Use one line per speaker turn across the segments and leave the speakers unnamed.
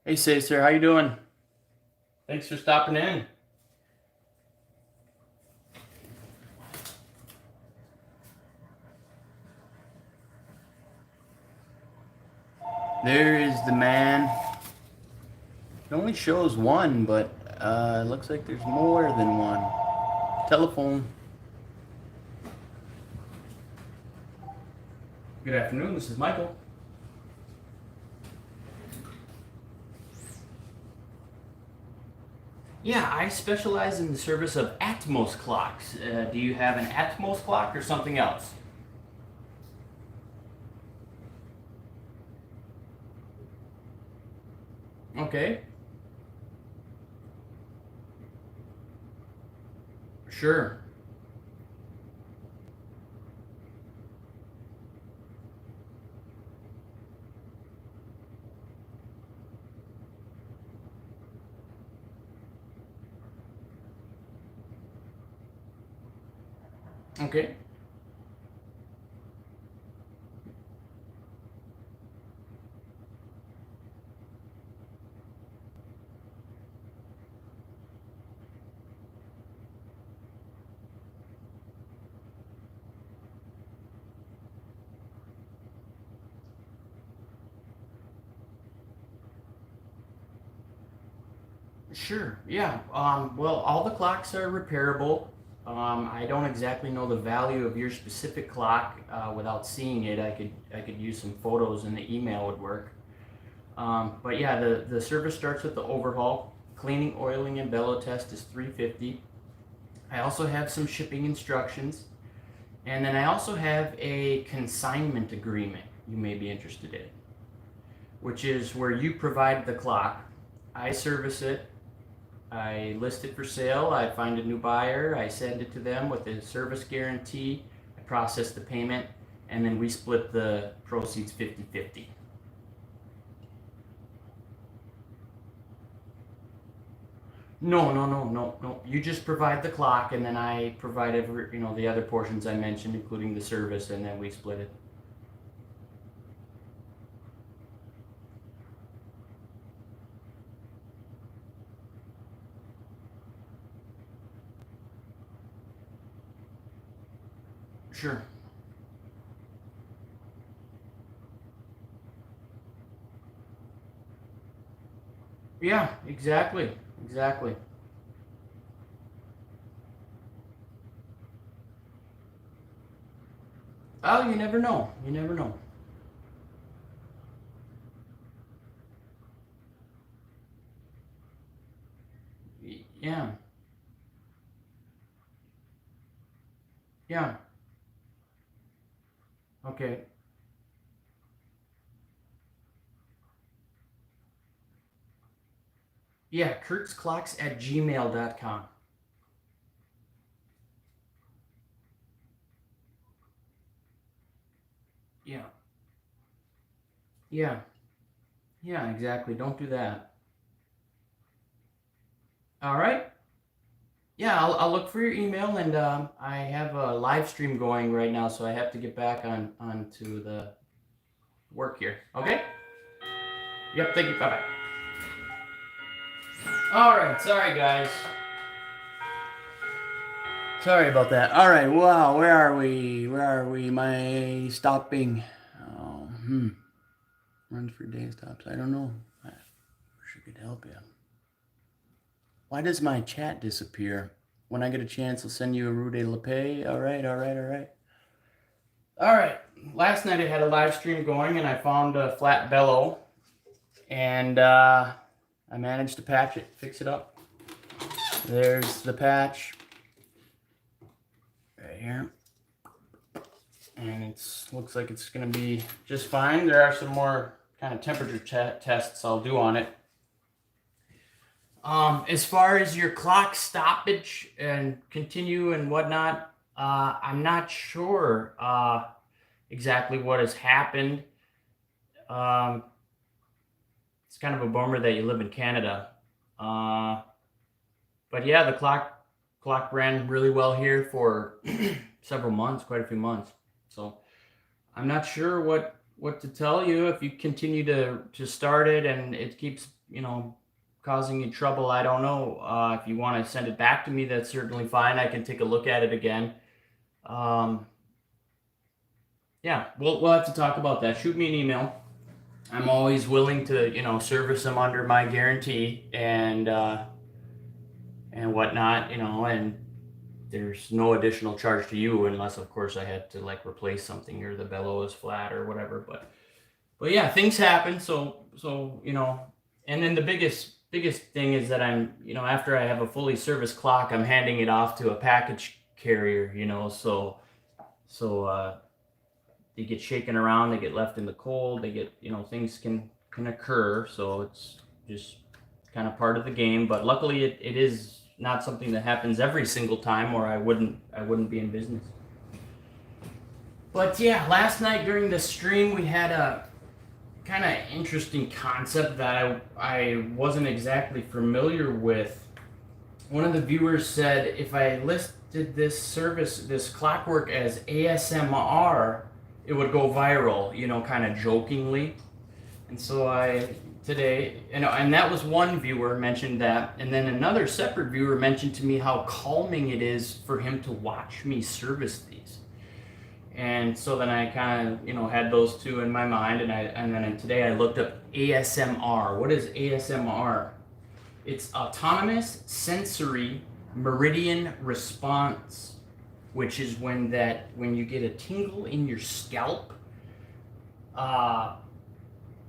Hey, sir, how you doing? Thanks for stopping in. There is the man. It only shows one, but it looks like there's more than one. Telephone. Good afternoon, this is Michael. Yeah, I specialize in the service of Atmos clocks. Do you have an Atmos clock or something else? Okay. Sure. Okay. Sure. Yeah. Well, all the clocks are repairable. I don't exactly know the value of your specific clock without seeing it. I could use some photos, and the email would work. But yeah, the service starts with the overhaul. Cleaning, oiling, and bellow test is $350. I also have some shipping instructions, and then I also have a consignment agreement you may be interested in, which is where you provide the clock, I service it, I list it for sale, I find a new buyer, I send it to them with a service guarantee, I process the payment, and then we split the proceeds 50-50. No. You just provide the clock, and then I provide the other portions I mentioned, including the service, and then we split it. Sure. Yeah, exactly. Oh, you never know. You never know. Yeah, yeah. Okay. Yeah, kurtzclocks@gmail.com. Yeah, yeah, yeah, exactly. Don't do that. All right. Yeah, I'll look for your email, and I have a live stream going right now, so I have to get back onto the work here. Okay? Yep, thank you. Bye bye. All right, sorry guys. Sorry about that. All right, wow, where are we? Where are we? My stopping. Oh, runs for day stops. I don't know. I wish I could help you. Why does my chat disappear? When I get a chance, I'll send you a Rue de la Paix. All right. All right. Last night I had a live stream going, and I found a flat bellow, and I managed to patch it, fix it up. There's the patch right here, and it looks like it's going to be just fine. There are some more kind of temperature tests I'll do on it. As far as your clock stoppage and continue and whatnot, I'm not sure exactly what has happened. It's kind of a bummer that you live in Canada. But yeah, the clock ran really well here for several months, quite a few months. So I'm not sure what to tell you. If you continue to start it and it keeps, causing you trouble, I don't know. If you want to send it back to me, that's certainly fine. I can take a look at it again. Yeah, we'll have to talk about that. Shoot me an email. I'm always willing to, service them under my guarantee and whatnot, and there's no additional charge to you unless, of course, I had to like replace something or the bellow is flat or whatever. But yeah, things happen. So and then the biggest thing is that I'm, after I have a fully serviced clock, I'm handing it off to a package carrier, so they get shaken around, they get left in the cold, they get, things can occur. So it's just kind of part of the game. But luckily, it is not something that happens every single time, or I wouldn't be in business. But yeah, last night during the stream, we had a kind of interesting concept that I wasn't exactly familiar with. One of the viewers said if I listed this clockwork as ASMR, it would go viral, kind of jokingly. And so today, and that was one viewer mentioned that, and then another separate viewer mentioned to me how calming it is for him to watch me service these. And so then I kind of, had those two in my mind, and then today I looked up ASMR. What is ASMR? It's Autonomous Sensory Meridian Response, which is when you get a tingle in your scalp.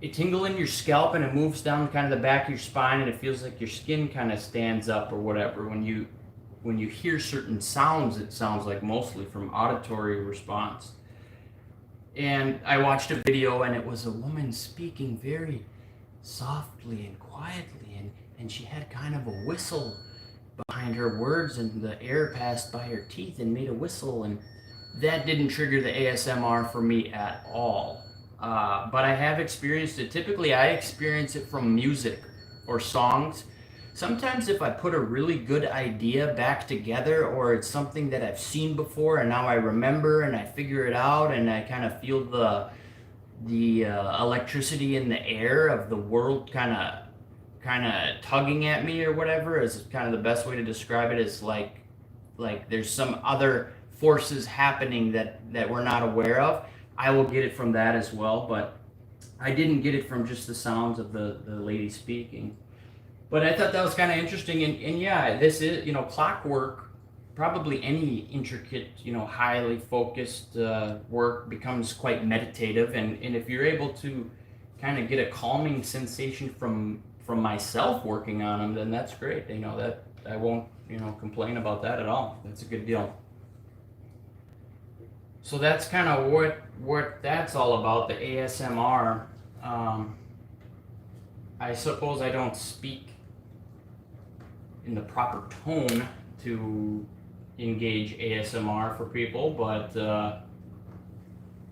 It tingle in your scalp and it moves down kind of the back of your spine, and it feels like your skin kind of stands up or whatever. When you hear certain sounds, it sounds like mostly from auditory response. And I watched a video, and it was a woman speaking very softly and quietly, and she had kind of a whistle behind her words, and the air passed by her teeth and made a whistle, and that didn't trigger the ASMR for me at all. But I have experienced it. Typically, I experience it from music or songs. Sometimes if I put a really good idea back together, or it's something that I've seen before and now I remember and I figure it out and I kind of feel the electricity in the air of the world kind of tugging at me or whatever, is kind of the best way to describe it. Is like there's some other forces happening that we're not aware of. I will get it from that as well, but I didn't get it from just the sounds of the lady speaking. But I thought that was kind of interesting, and yeah, this is, clockwork, probably any intricate, highly focused work becomes quite meditative, and if you're able to kind of get a calming sensation from myself working on them, then that's great. That I won't, complain about that at all. That's a good deal. So that's kind of what that's all about, the ASMR. I suppose I don't speak in the proper tone to engage ASMR for people, but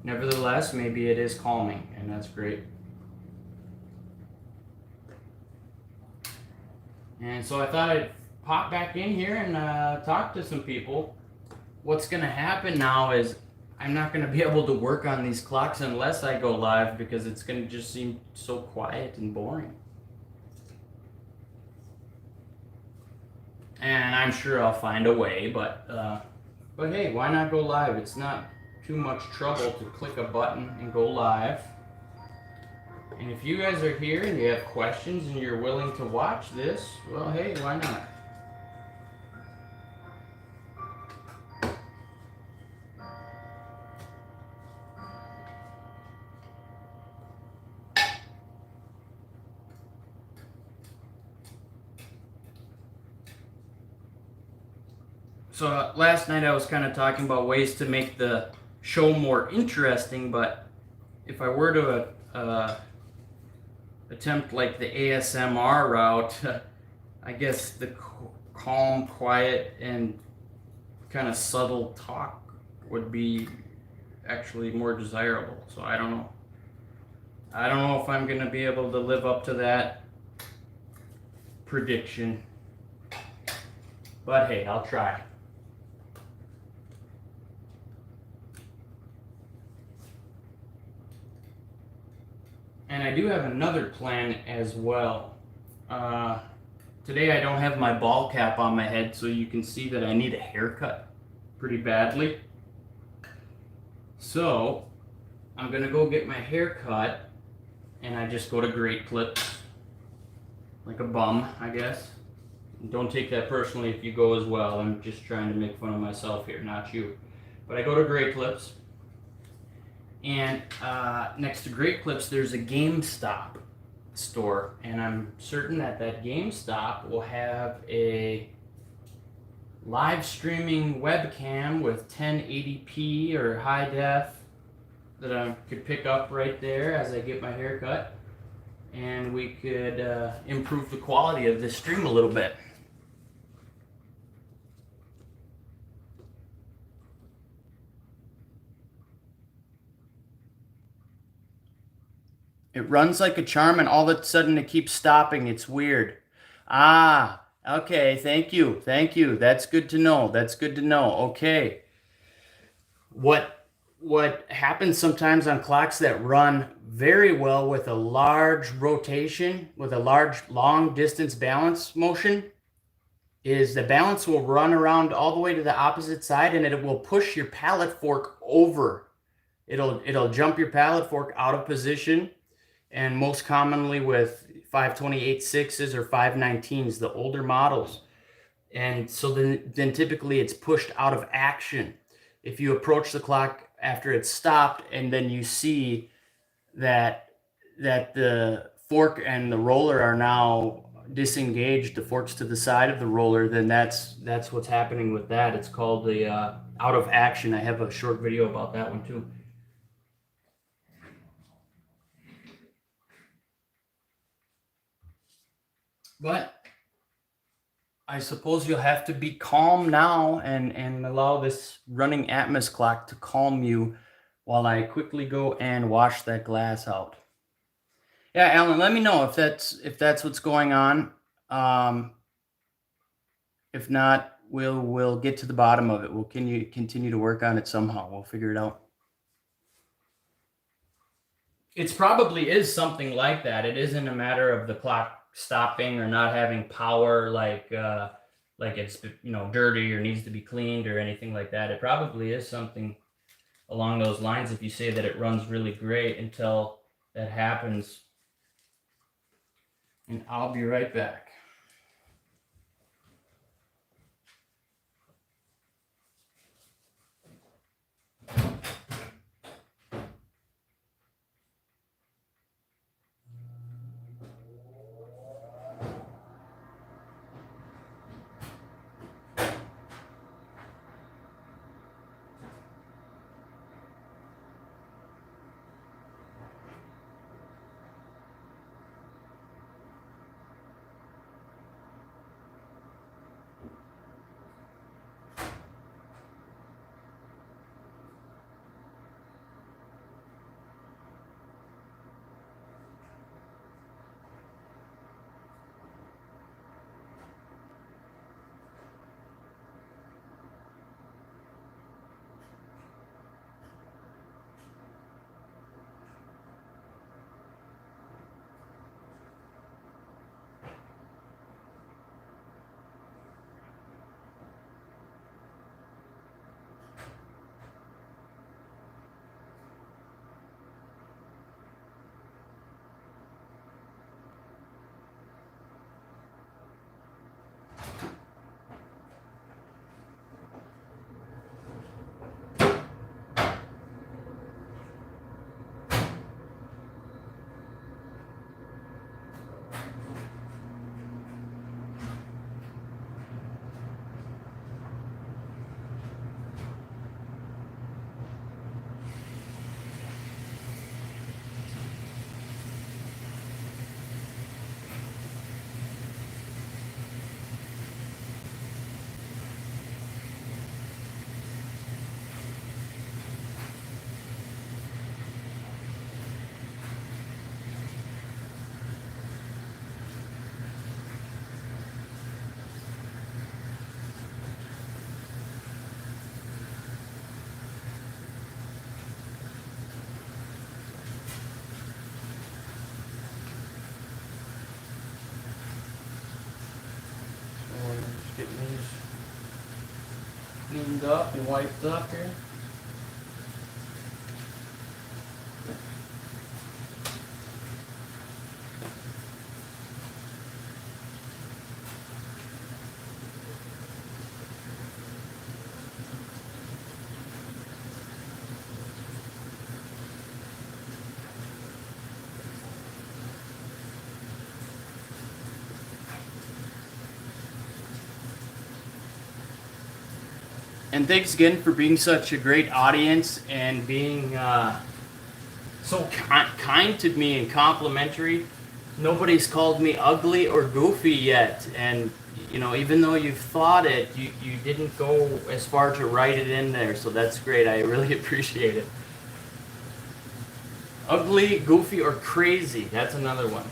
nevertheless, maybe it is calming, and that's great. And so I thought I'd pop back in here and talk to some people. What's going to happen now is I'm not going to be able to work on these clocks unless I go live, because it's going to just seem so quiet and boring. And I'm sure I'll find a way, but hey, why not go live? It's not too much trouble to click a button and go live. And if you guys are here and you have questions and you're willing to watch this, well, hey, why not? So last night I was kind of talking about ways to make the show more interesting, but if I were to attempt like the ASMR route, I guess the calm, quiet, and kind of subtle talk would be actually more desirable. So I don't know. I don't know if I'm going to be able to live up to that prediction. But hey, I'll try. And I do have another plan as well. Today I don't have my ball cap on my head, so you can see that I need a haircut pretty badly. So I'm gonna go get my hair cut, and I just go to Great Clips, like a bum, I guess. Don't take that personally if you go as well. I'm just trying to make fun of myself here, not you. But I go to Great Clips, and next to Great Clips there's a GameStop store, and I'm certain that that GameStop will have a live streaming webcam with 1080p or high def that I could pick up right there as I get my hair cut, and we could improve the quality of this stream a little bit. It runs like a charm, and all of a sudden it keeps stopping. It's weird. Ah, okay. Thank you. Thank you. That's good to know. That's good to know. Okay. What happens sometimes on clocks that run very well with a large rotation, with a large long distance balance motion, is the balance will run around all the way to the opposite side, and it will push your pallet fork over. It'll jump your pallet fork out of position, and most commonly with 528/6s or 519s, the older models. And so then typically it's pushed out of action. If you approach the clock after it's stopped, and then you see that the fork and the roller are now disengaged, the fork's to the side of the roller, then that's what's happening with that. It's called the out of action. I have a short video about that one too. But I suppose you'll have to be calm now and allow this running Atmos clock to calm you while I quickly go and wash that glass out. Yeah, Alan, let me know if that's what's going on. If not, we'll get to the bottom of it. We'll continue to work on it somehow. We'll figure it out. It probably is something like that. It isn't a matter of the clock stopping or not having power, like it's dirty or needs to be cleaned or anything like that. It probably is something along those lines if you say that it runs really great until that happens. And I'll be right back. wiped up here. And thanks again for being such a great audience and being so kind to me and complimentary. Nobody's called me ugly or goofy yet, and you know, even though you've thought it, you didn't go as far to write it in there, so that's great. I really appreciate it. Ugly, goofy, or crazy, that's another one.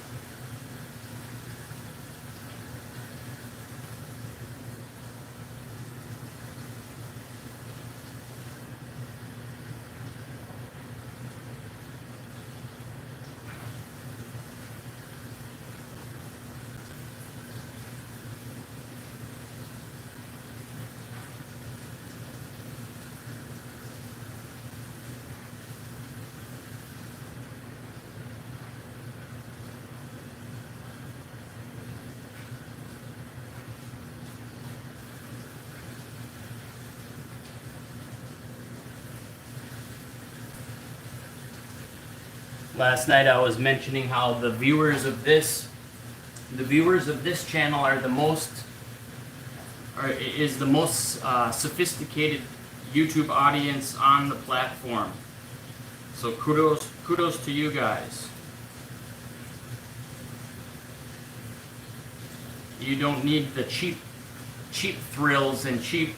Last night I was mentioning how the viewers of this channel are the most sophisticated YouTube audience on the platform. So kudos to you guys. You don't need the cheap thrills and cheap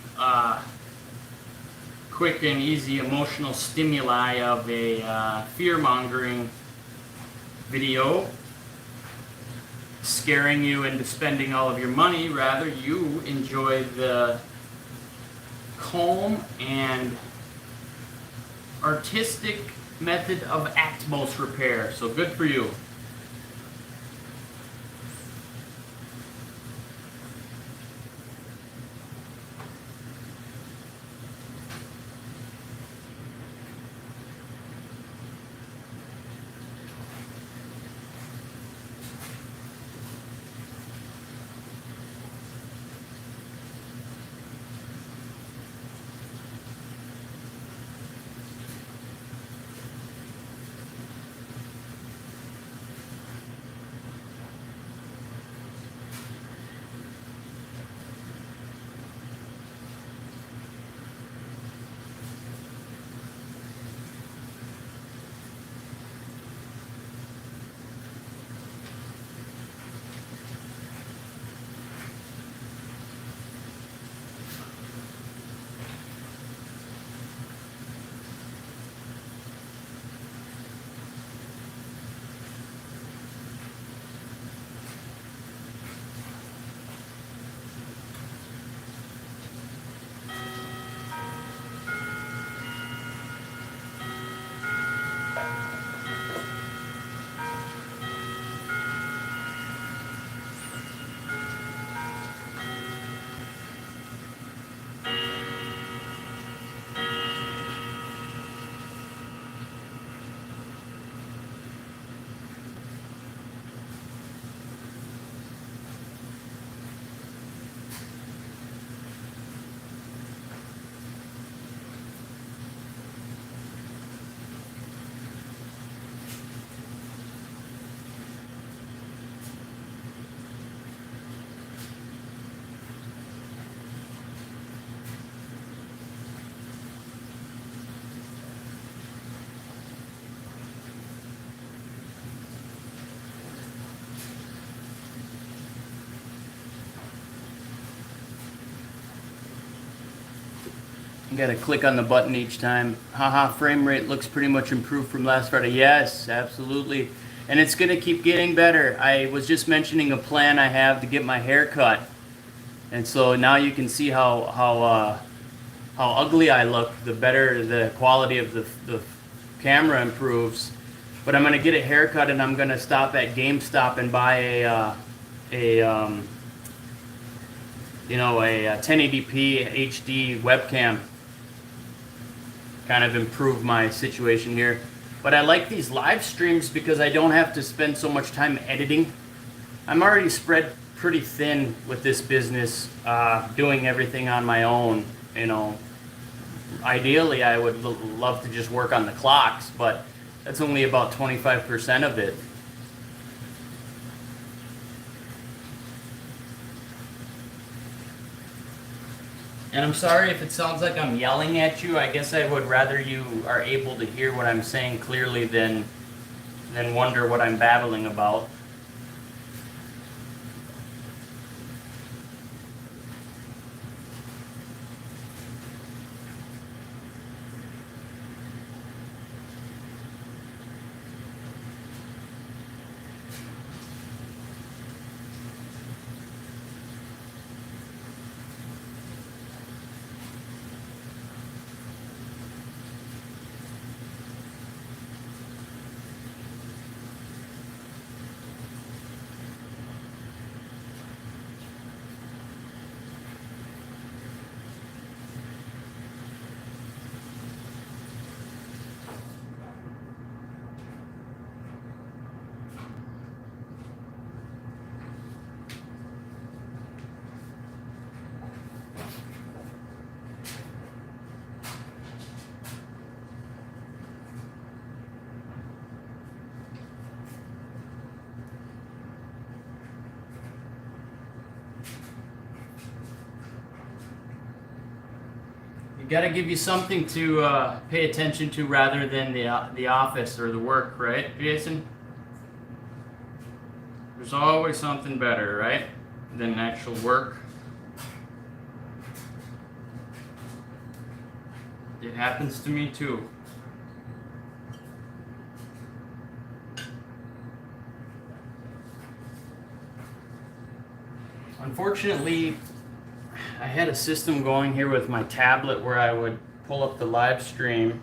quick and easy emotional stimuli of a fear-mongering video scaring you into spending all of your money. Rather, you enjoy the calm and artistic method of Atmos repair. So good for you. You gotta click on the button each time. Haha, frame rate looks pretty much improved from last Friday. Yes, absolutely. And it's gonna keep getting better. I was just mentioning a plan I have to get my hair cut. And so now you can see how ugly I look, the better the quality of the camera improves. But I'm gonna get a haircut and I'm gonna stop at GameStop and buy a 1080p HD webcam kind of improve my situation here. But I like these live streams because I don't have to spend so much time editing. I'm already spread pretty thin with this business, doing everything on my own. You know, ideally I would love to just work on the clocks, but that's only about 25% of it. And I'm sorry if it sounds like I'm yelling at you. I guess I would rather you are able to hear what I'm saying clearly than wonder what I'm babbling about. Got to give you something to pay attention to rather than the office or the work, right, Jason? There's always something better, right, than actual work. It happens to me too. Unfortunately, I had a system going here with my tablet where I would pull up the live stream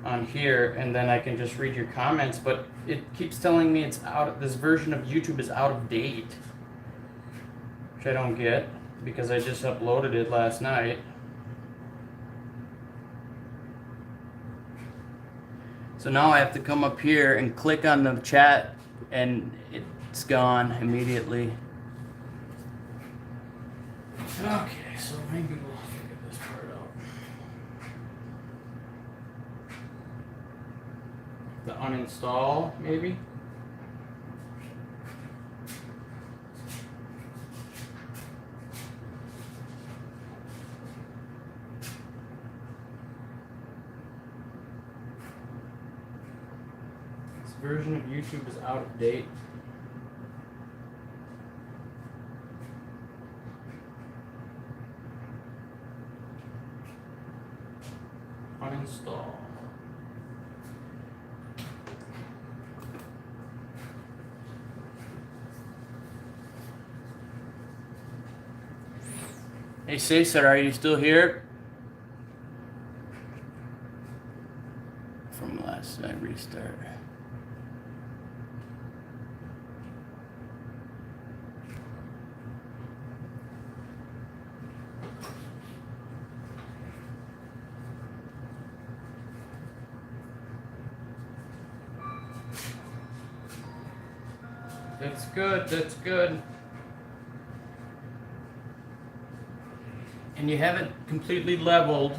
on here and then I can just read your comments, but it keeps telling me it's out. This version of YouTube is out of date, which I don't get because I just uploaded it last night. So now I have to come up here and click on the chat and it's gone immediately. Okay, so maybe we'll figure this part out. The uninstall, maybe? This version of YouTube is out of date. Uninstall. Hey Cesar, are you still here? From last night restart. That's good, that's good. And you haven't completely leveled.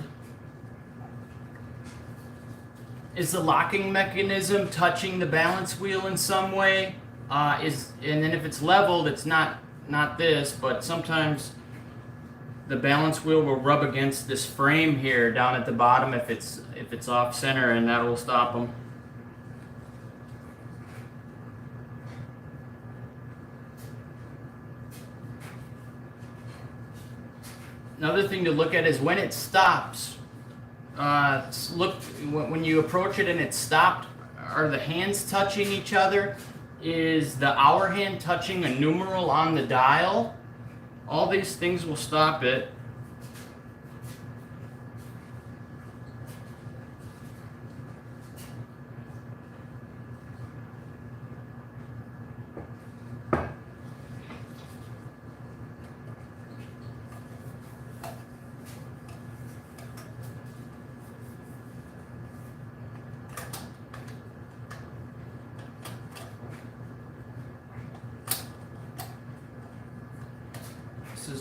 Is the locking mechanism touching the balance wheel in some way? And then if it's leveled, it's not this, but sometimes the balance wheel will rub against this frame here down at the bottom if it's off center, and that will stop them. Another thing to look at is when it stops. Look, when you approach it and it's stopped, are the hands touching each other? Is the hour hand touching a numeral on the dial? All these things will stop it.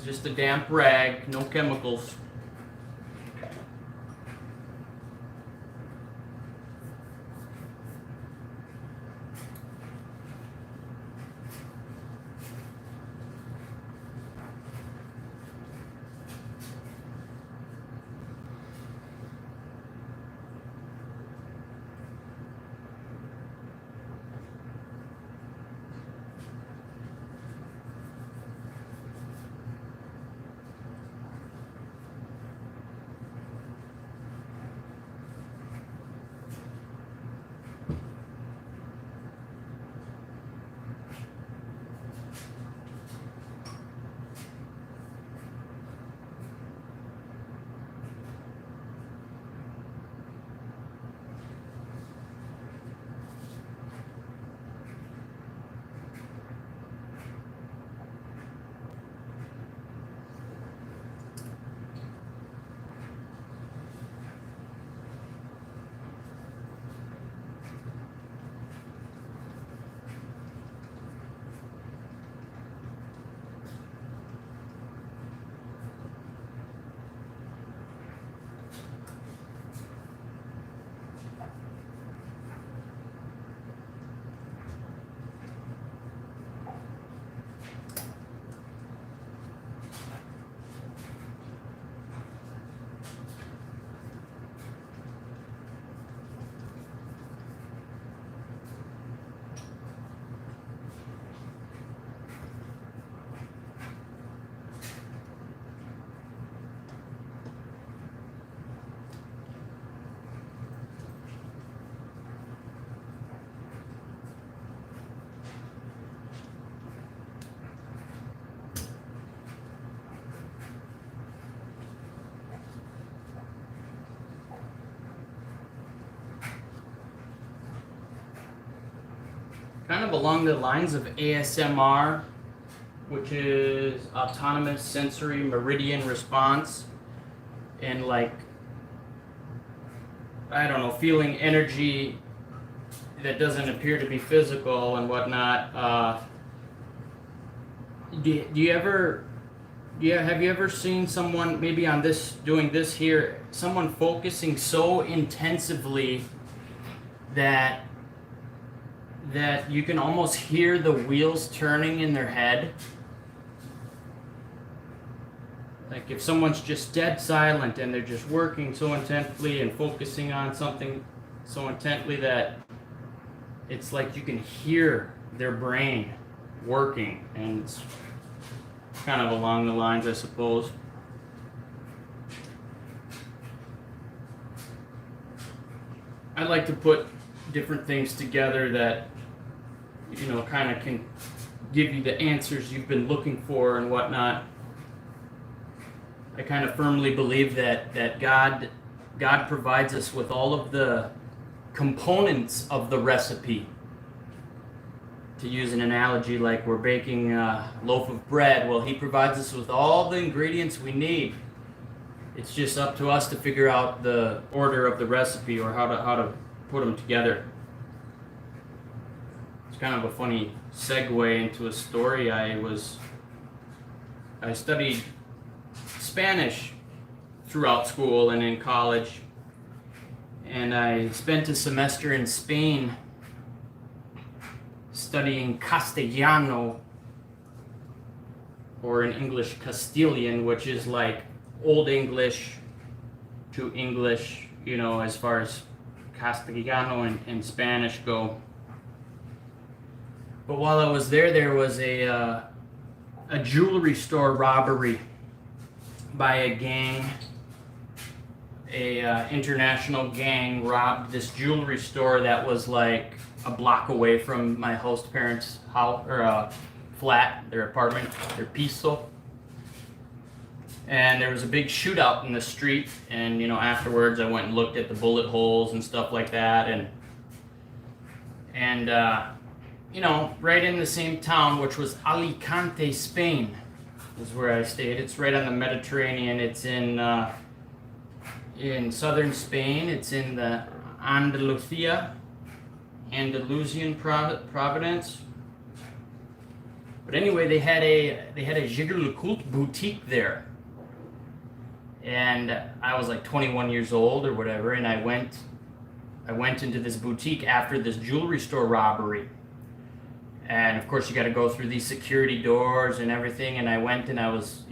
just a damp rag, no chemicals. Kind of along the lines of ASMR, which is autonomous sensory meridian response, and like, I don't know, feeling energy that doesn't appear to be physical and whatnot. Have you ever seen someone maybe on this, doing this here, someone focusing so intensively that you can almost hear the wheels turning in their head? Like if someone's just dead silent and they're just working so intently and focusing on something so intently that it's like you can hear their brain working, and it's kind of along the lines, I suppose. I like to put different things together that, you know, kind of can give you the answers you've been looking for and whatnot. I kind of firmly believe that God provides us with all of the components of the recipe. To use an analogy, like we're baking a loaf of bread, well, He provides us with all the ingredients we need. It's just up to us to figure out the order of the recipe, or how to put them together. It's kind of a funny segue into a story. I studied Spanish throughout school and in college, and I spent a semester in Spain studying Castellano, or in English Castilian, which is like Old English to English, you know, as far as Castellano and Spanish go. But while I was there was a jewelry store robbery by a gang. A international gang robbed this jewelry store that was like a block away from my host parents' house, or flat, their apartment, their piso. And there was a big shootout in the street, and you know, afterwards I went and looked at the bullet holes and stuff like that, and you know, right in the same town, which was Alicante, Spain, is where I stayed. It's right on the Mediterranean. It's in southern Spain. It's in the Andalusian province. But anyway, they had a Jigglypuff boutique there, and I was like 21 years old or whatever, and I went into this boutique after this jewelry store robbery. And of course, you got to go through these security doors and everything. And I went and I was,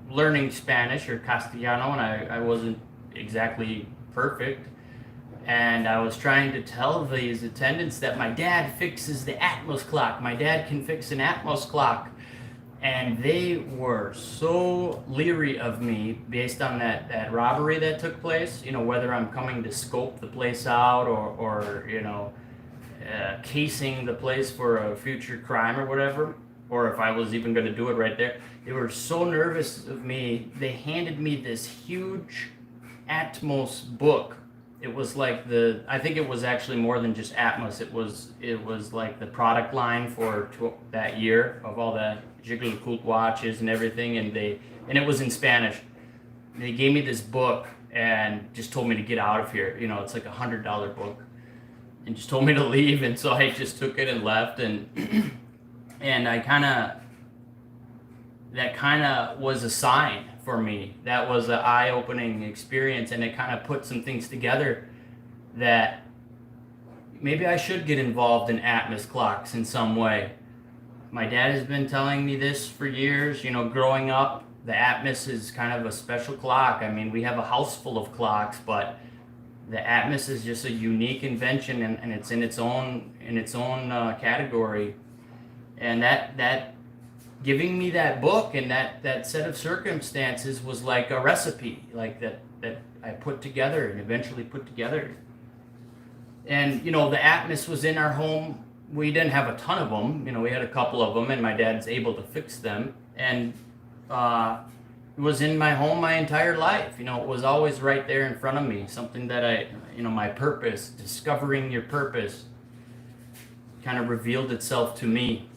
learning Spanish or Castellano, and I wasn't exactly perfect. And I was trying to tell these attendants that my dad fixes the Atmos clock. My dad can fix an Atmos clock. And they were so leery of me based on that robbery that took place, whether I'm coming to scope the place out or casing the place for a future crime or whatever, or if I was even going to do it right there. They were so nervous of me. They handed me this huge Atmos book. It was like I think it was actually more than just Atmos. It was like the product line for that year of all the Jigglypuff watches and everything, and it was in Spanish. They gave me this book and just told me to get out of here. It's like $100 book, and just told me to leave. And so I just took it and left, and and that kind of was a sign for me. That was an eye-opening experience, and it kind of put some things together that maybe I should get involved in Atmos clocks in some way. My dad has been telling me this for years. Growing up, the Atmos is kind of a special clock. I mean, we have a house full of clocks, but the Atmos is just a unique invention, and it's in its own category. And that giving me that book and that set of circumstances was like a recipe, like that I put together and eventually put together. And the Atmos was in our home. We didn't have a ton of them. We had a couple of them, and my dad's able to fix them. And it was in my home my entire life. It was always right there in front of me. Something that my purpose, discovering your purpose, kind of revealed itself to me.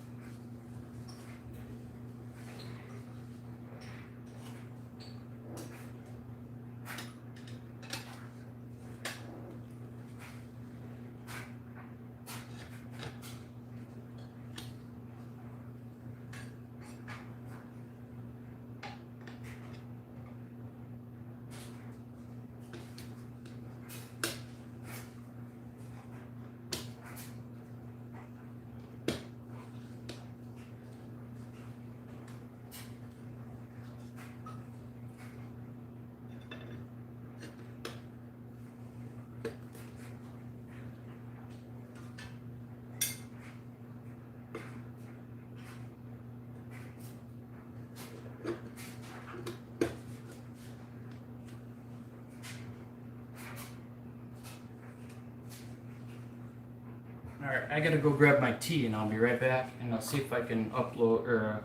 All right, I gotta go grab my tea, and I'll be right back, and I'll see if I can upload or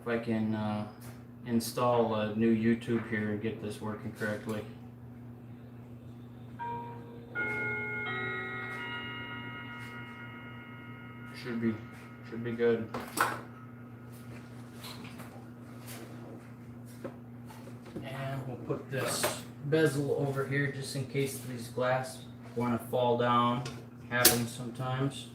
if I can install a new YouTube here and get this working correctly. Should be good. And we'll put this bezel over here just in case these glass want to fall down. Happens sometimes.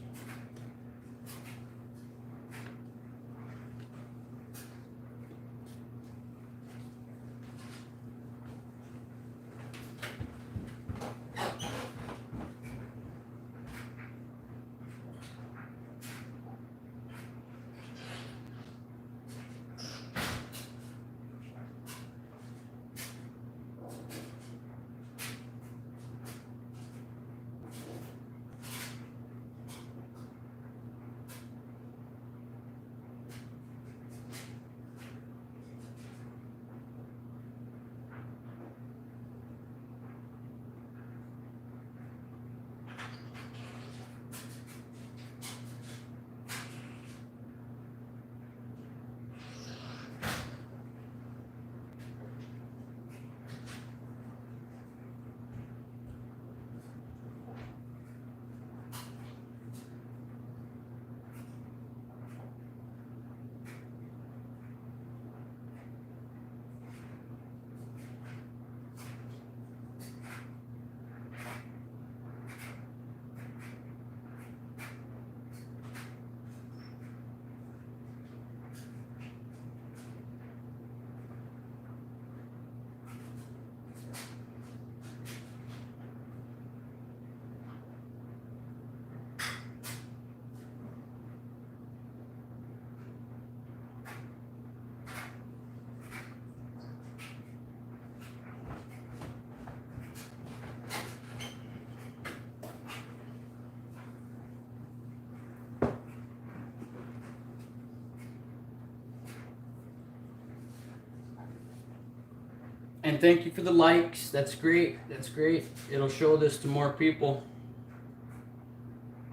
And thank you for the likes. That's great. That's great. It'll show this to more people.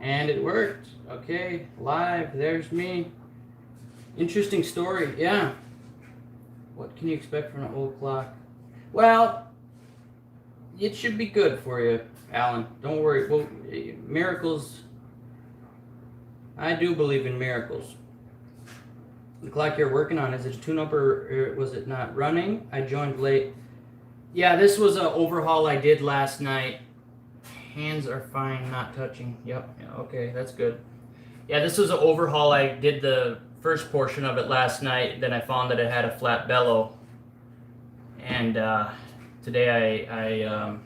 And it worked. Okay, live. There's me. Interesting story. Yeah. What can you expect from an old clock? Well, it should be good for you, Alan. Don't worry. Well, miracles. I do believe in miracles. The clock you're working on, is it a tune-up or was it not running? I joined late. Yeah, this was an overhaul I did last night. Hands are fine, not touching. Yep. Yeah, okay, that's good. Yeah, this was an overhaul. I did the first portion of it last night. Then I found that it had a flat bellow. And today I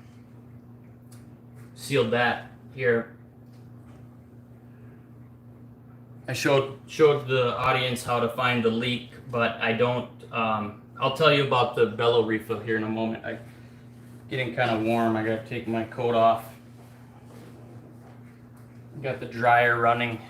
sealed that here. I showed the audience how to find the leak, but I don't. I'll tell you about the Bellow Refill here in a moment. I'm getting kind of warm. I gotta take my coat off. Got the dryer running.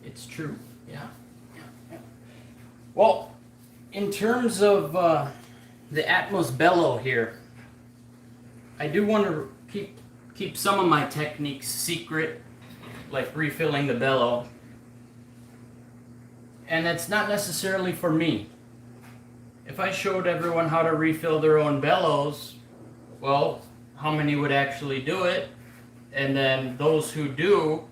It's true. Yeah. Well, in terms of the Atmos bellow here, I do want to keep some of my techniques secret, like refilling the bellow. And that's not necessarily for me. If I showed everyone how to refill their own bellows, well, how many would actually do it? And then those who do,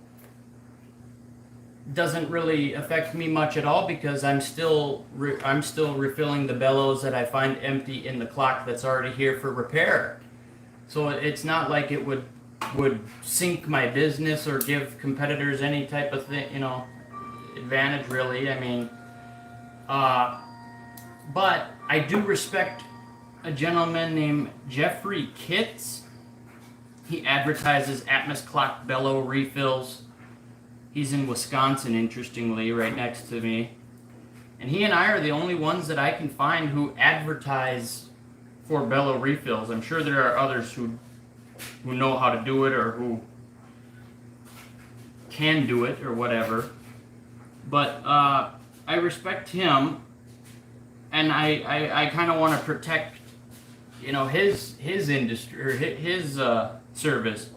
doesn't really affect me much at all because I'm still refilling the bellows that I find empty in the clock that's already here for repair. So it's not like it would sink my business or give competitors any type of thing, advantage really. I mean, but I do respect a gentleman named Jeffrey Kitts. He advertises Atmos clock bellow refills. He's in Wisconsin, interestingly, right next to me. And he and I are the only ones that I can find who advertise for bellow refills. I'm sure there are others who know how to do it or who can do it or whatever. But I respect him, and I kind of want to protect, his industry or his service.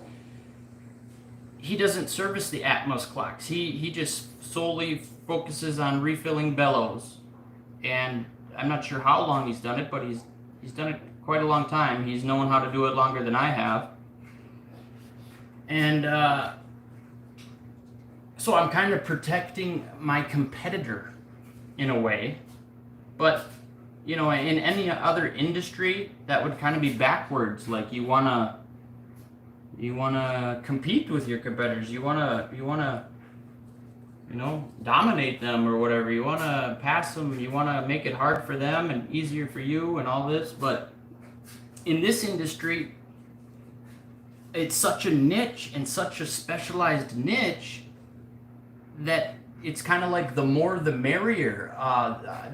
He doesn't service the Atmos clocks. He just solely focuses on refilling bellows, and I'm not sure how long he's done it, but he's done it quite a long time. He's known how to do it longer than I have, and so I'm kind of protecting my competitor in a way, but in any other industry that would kind of be backwards. Like you wanna compete with your competitors. You wanna dominate them or whatever. You wanna pass them. You wanna make it hard for them and easier for you and all this. But in this industry, it's such a niche and such a specialized niche that it's kind of like the more the merrier.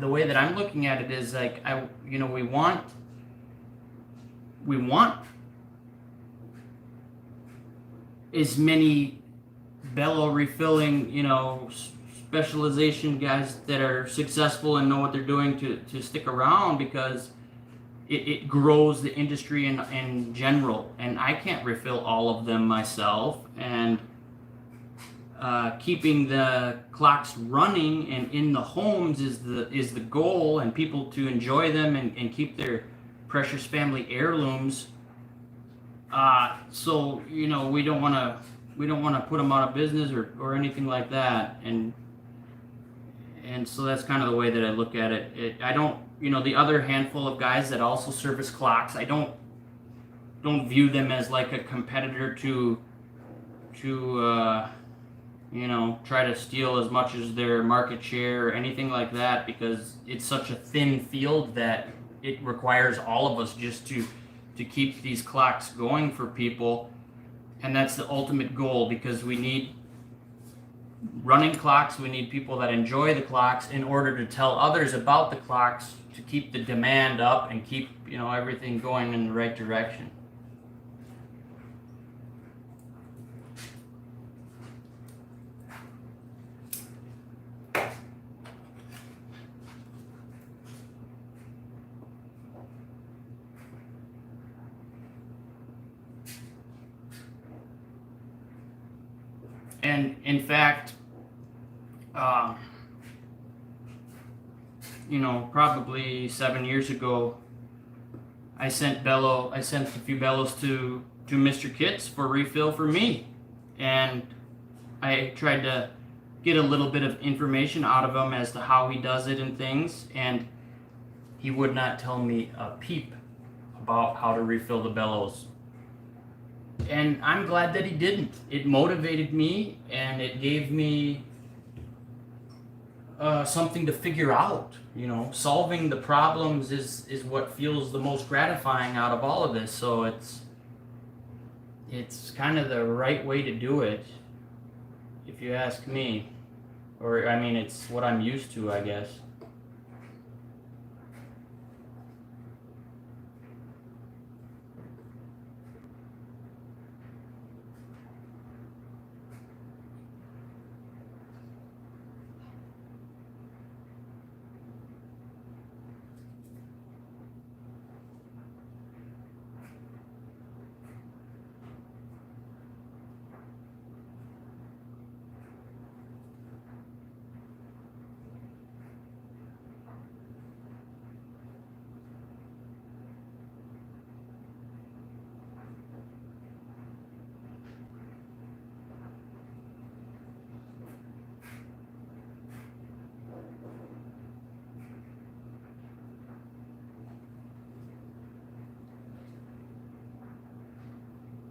The way that I'm looking at it is like we want as many bellow refilling, specialization guys that are successful and know what they're doing to stick around, because it grows the industry in general. And I can't refill all of them myself. And keeping the clocks running and in the homes is the goal, and people to enjoy them and keep their precious family heirlooms. So we don't want to put them out of business or anything like that. And so that's kind of the way that I look at it. I don't, the other handful of guys that also service clocks, I don't view them as like a competitor to try to steal as much as their market share or anything like that, because it's such a thin field that it requires all of us just to keep these clocks going for people. And that's the ultimate goal, because we need running clocks, we need people that enjoy the clocks in order to tell others about the clocks, to keep the demand up and keep everything going in the right direction. And in fact, probably 7 years ago, I sent a few bellows to Mr. Kitts for refill for me, and I tried to get a little bit of information out of him as to how he does it and things, and he would not tell me a peep about how to refill the bellows. And I'm glad that he didn't. It motivated me, and it gave me something to figure out. Solving the problems is what feels the most gratifying out of all of this. So it's kind of the right way to do it, if you ask me. Or, it's what I'm used to, I guess.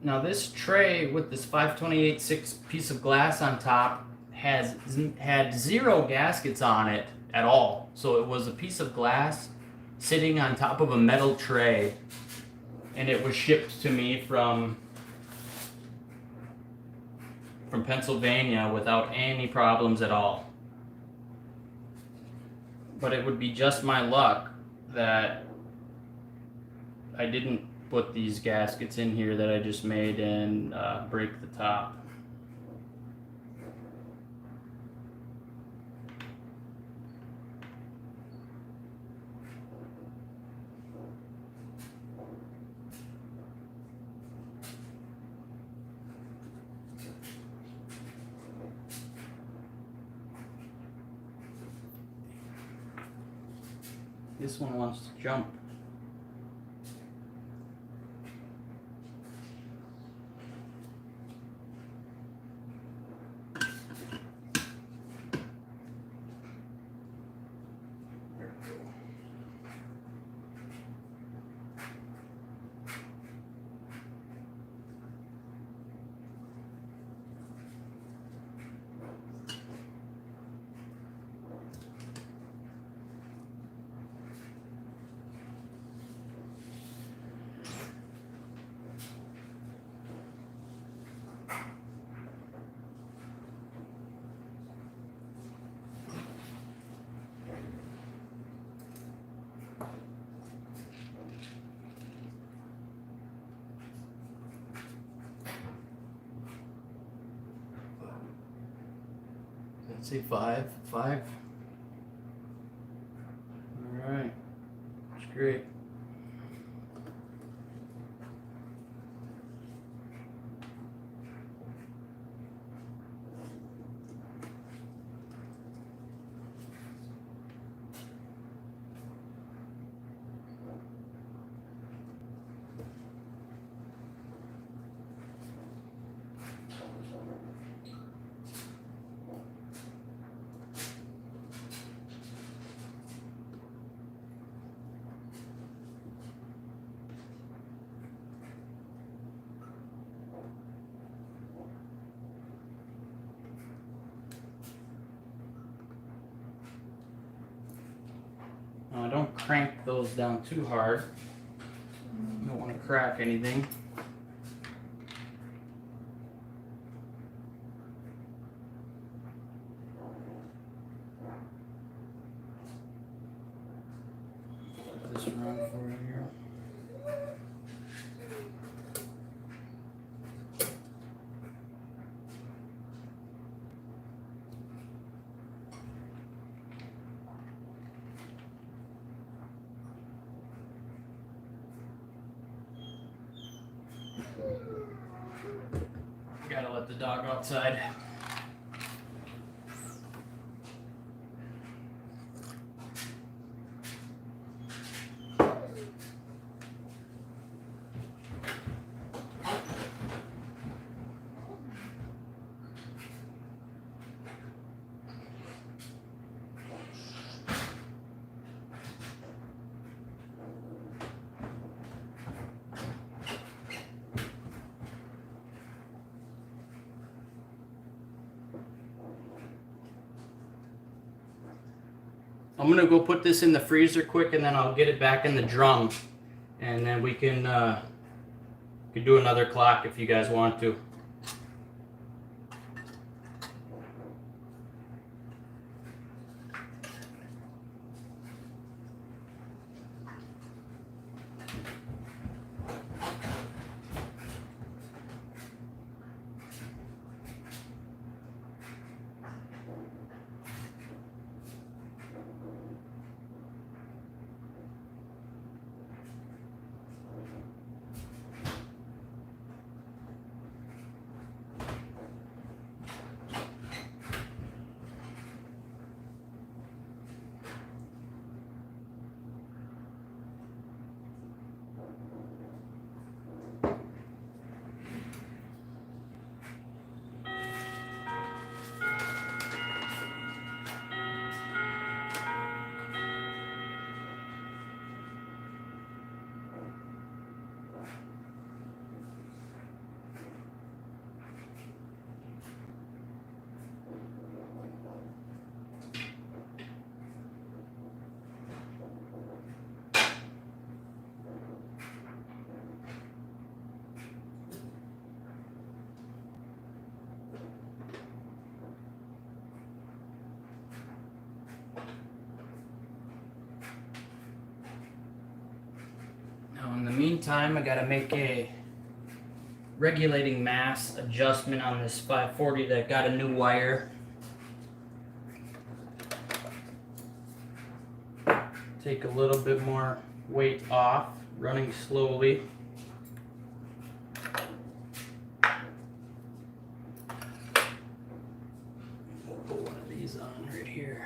Now this tray with this 528/6 piece of glass on top had 0 gaskets on it at all. So it was a piece of glass sitting on top of a metal tray, and it was shipped to me from Pennsylvania without any problems at all. But it would be just my luck that I didn't put these gaskets in here that I just made and break the top. This one wants to jump. Let's see, 5. All right, that's great. Don't crank those down too hard. You don't want to crack anything. Let this run for you here. Gotta let the dog outside. I'm gonna go put this in the freezer quick, and then I'll get it back in the drum, and then we can do another clock if you guys want to. In the meantime, I gotta make a regulating mass adjustment on this 540 that got a new wire. Take a little bit more weight off, running slowly. Put one of these on right here.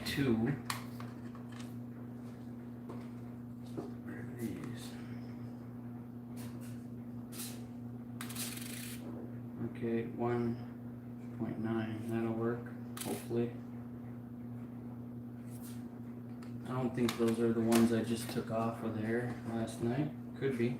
522. Where are these? Okay, 1.9. That'll work, hopefully. I don't think those are the ones I just took off of there last night. Could be.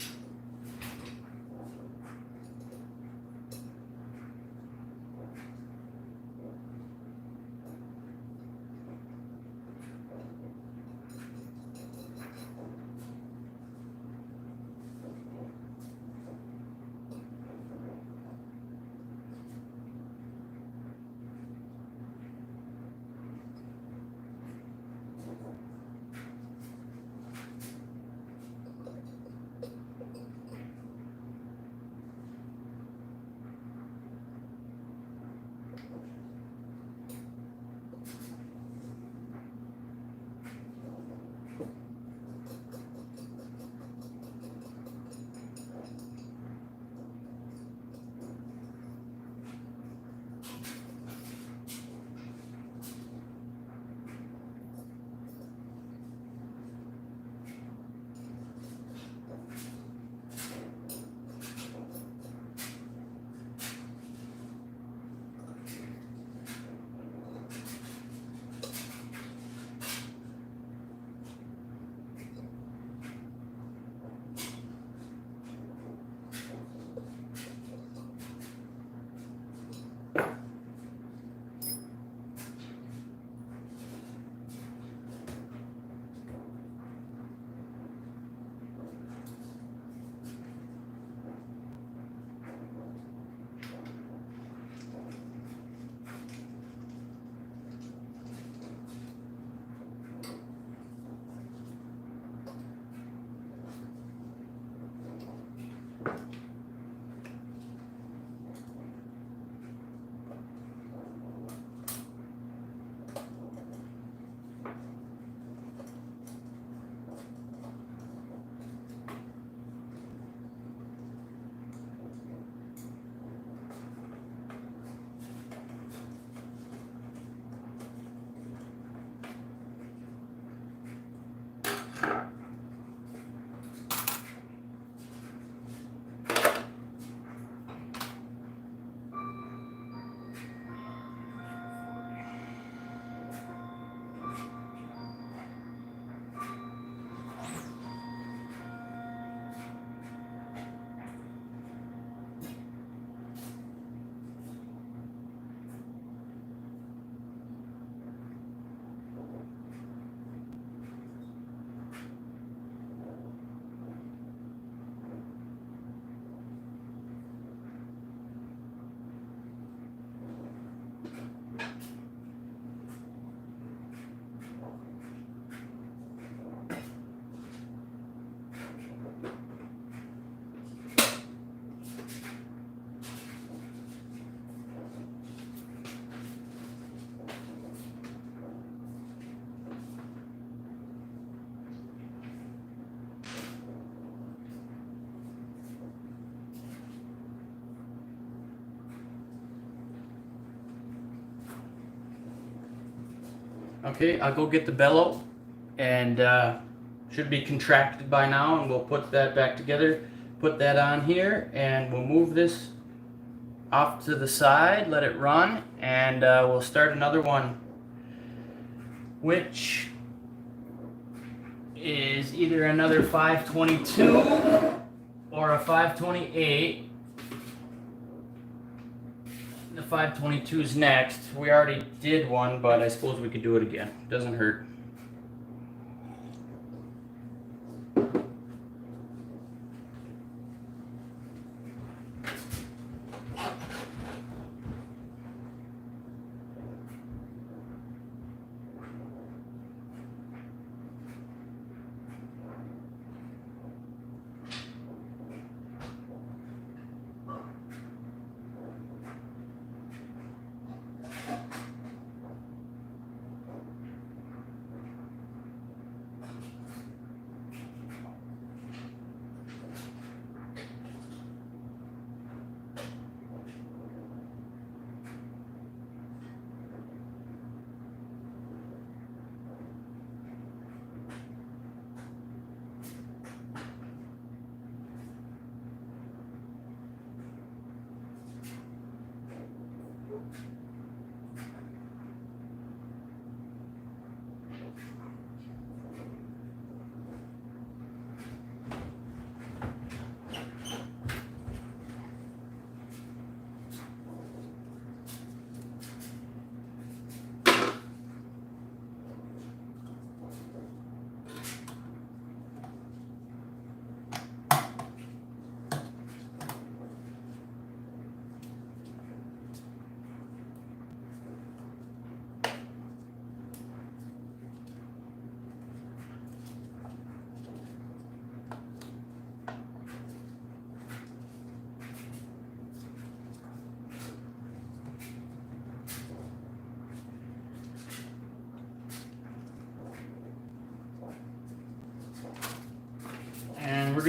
Okay, I'll go get the bellow, and should be contracted by now, and we'll put that back together, put that on here, and we'll move this off to the side, let it run, and we'll start another one, which is either another 522 or a 528. The 522 is next. We already did one, but I suppose we could do it again. Doesn't hurt.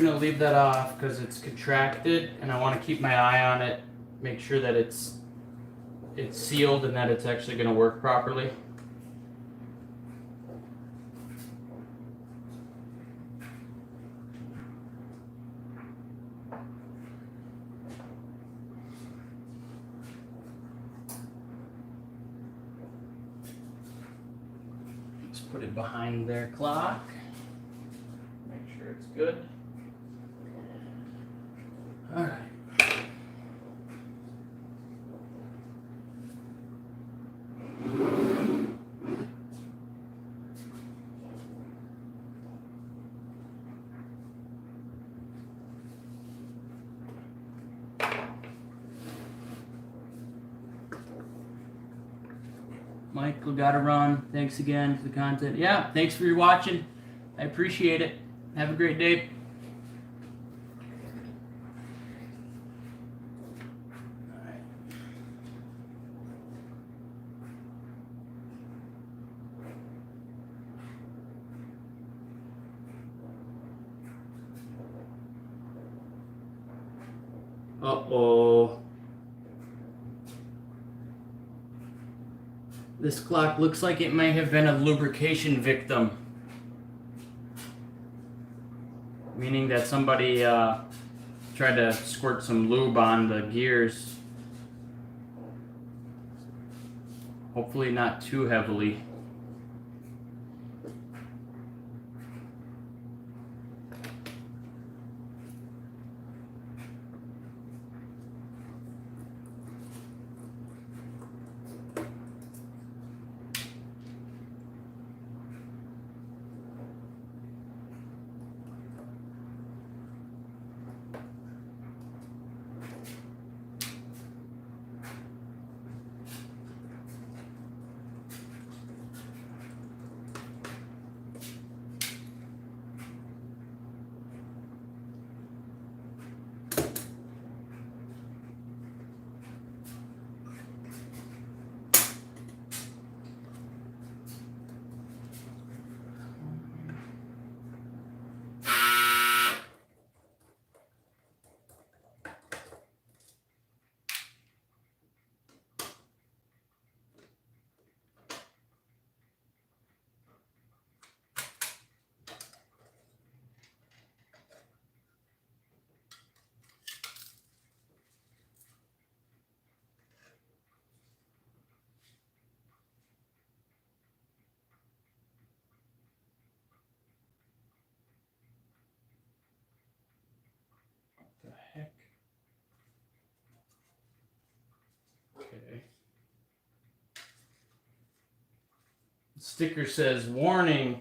gonna leave that off because it's contracted, and I want to keep my eye on it, make sure that it's sealed and that it's actually gonna work properly. Let's put it behind their clock. Make sure it's good. All right. Michael, gotta run. Thanks again for the content. Yeah, thanks for watching. I appreciate it. Have a great day. Uh-oh. This clock looks like it may have been a lubrication victim. Meaning that somebody tried to squirt some lube on the gears. Hopefully not too heavily. The heck? Okay. The sticker says, warning,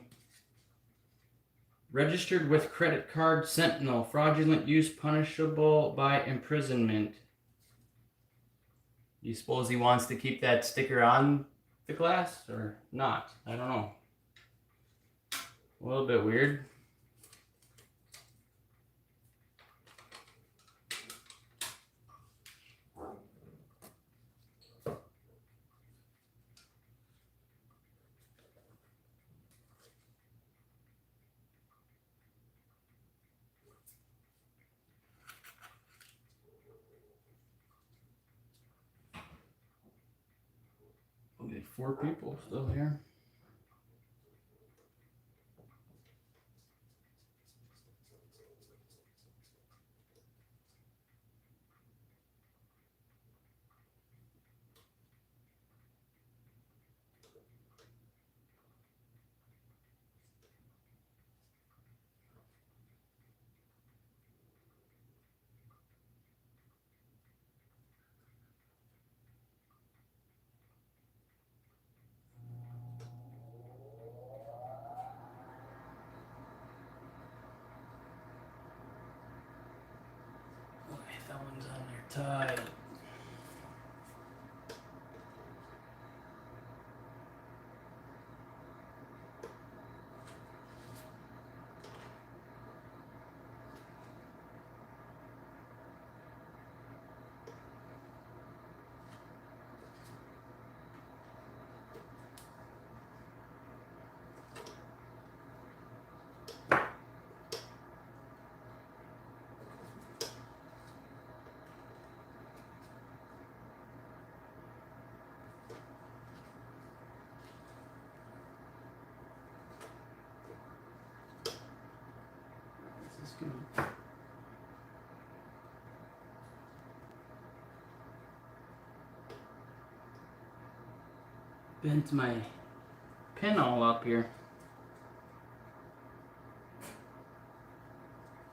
registered with credit card Sentinel, fraudulent use punishable by imprisonment. Do you suppose he wants to keep that sticker on the glass or not? I don't know. A little bit weird. Only 4 people still here. That one's on there tied. gonna bent my pin all up here.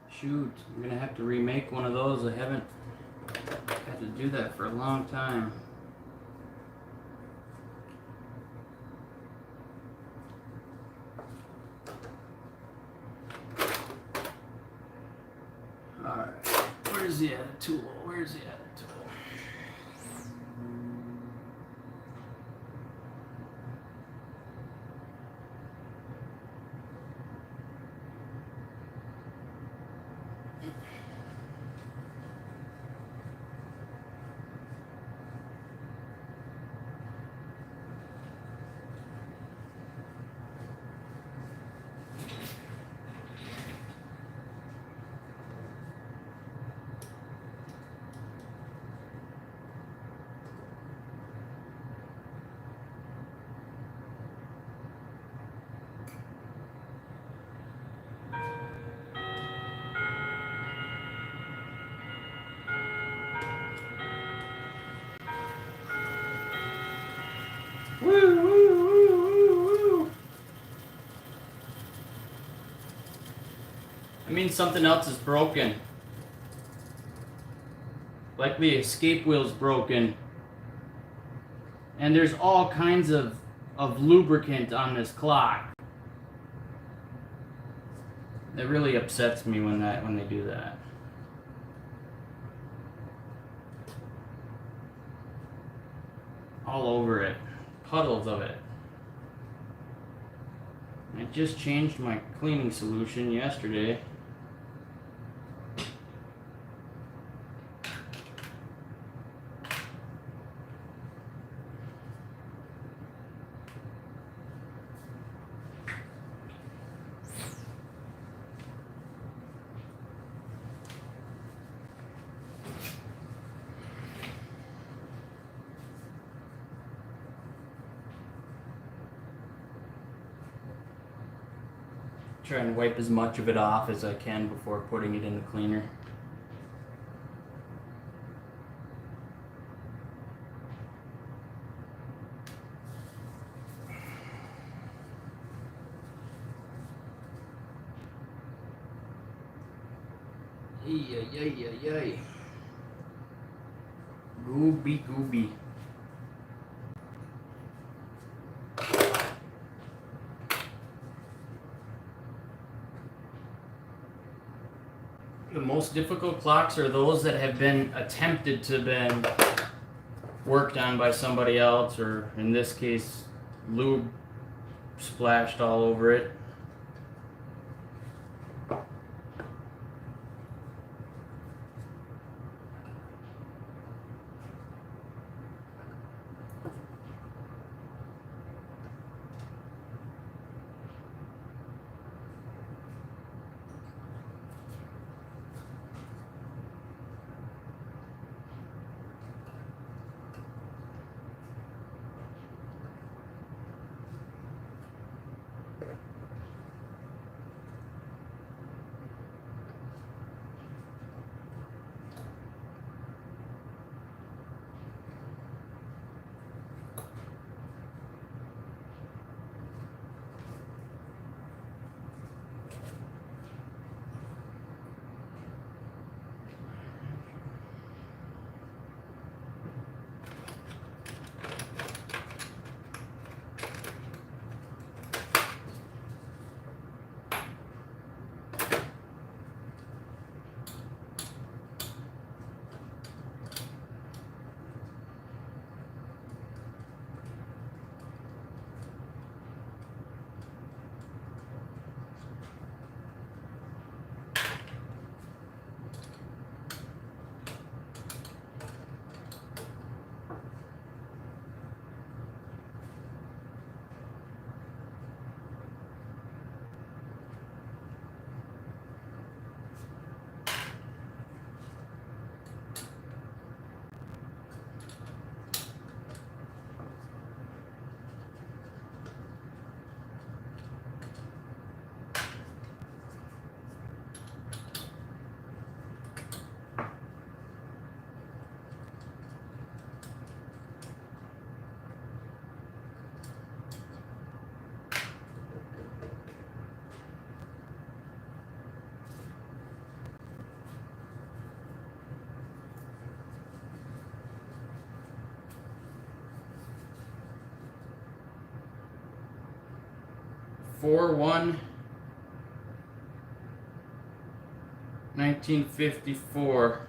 Shoot, I'm gonna have to remake one of those. I haven't had to do that for a long time. Alright, where's the other tool? Where's the other tool? Woo, woo, woo, woo, woo. I mean, something else is broken. Like the escape wheel's broken. And there's all kinds of lubricant on this clock. It really upsets me when they do that. All over it. Puddles of it. I just changed my cleaning solution yesterday. Try and wipe as much of it off as I can before putting it in the cleaner. Yay. Gooby. The most difficult clocks are those that have been attempted to been worked on by somebody else, or in this case, lube splashed all over it. 4/1/1954.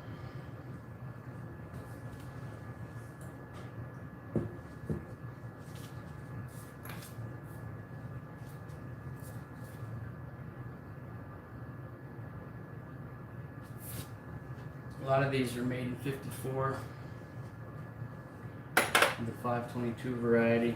A lot of these are made in 54, the 522 variety.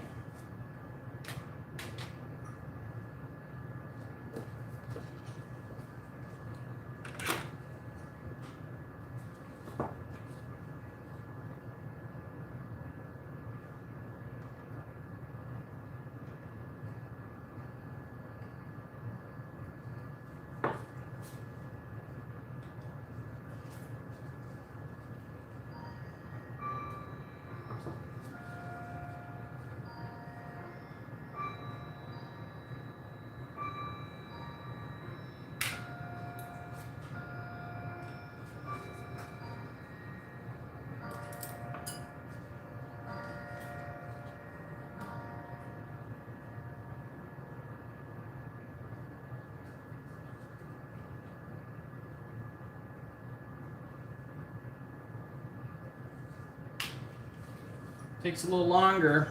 Takes a little longer.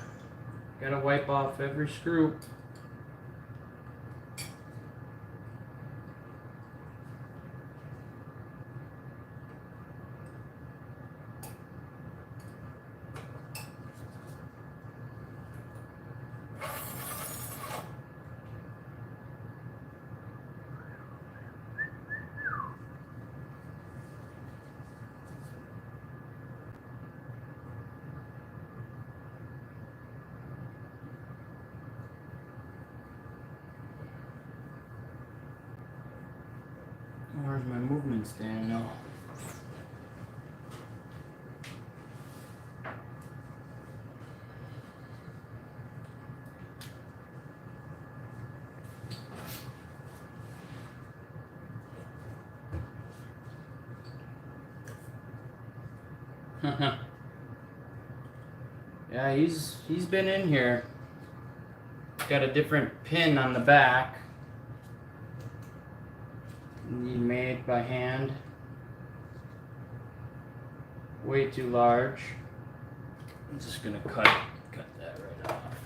Gotta wipe off every screw. Where's my movement stand now? Yeah, he's been in here. Got a different pin on the back. Made by hand. Way too large. I'm just gonna cut that right off.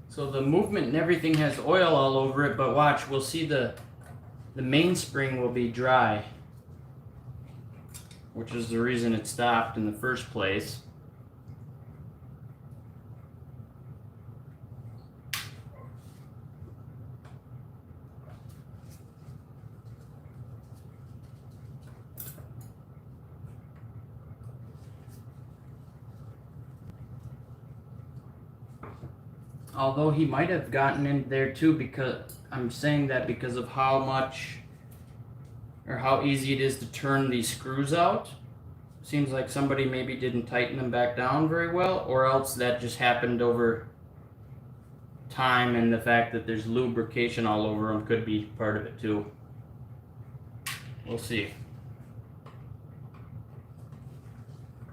So the movement and everything has oil all over it, but watch, we'll see the mainspring will be dry, which is the reason it stopped in the first place. Although he might have gotten in there too, because I'm saying that because of how much or how easy it is to turn these screws out. Seems like somebody maybe didn't tighten them back down very well, or else that just happened over time, and the fact that there's lubrication all over them could be part of it too. We'll see.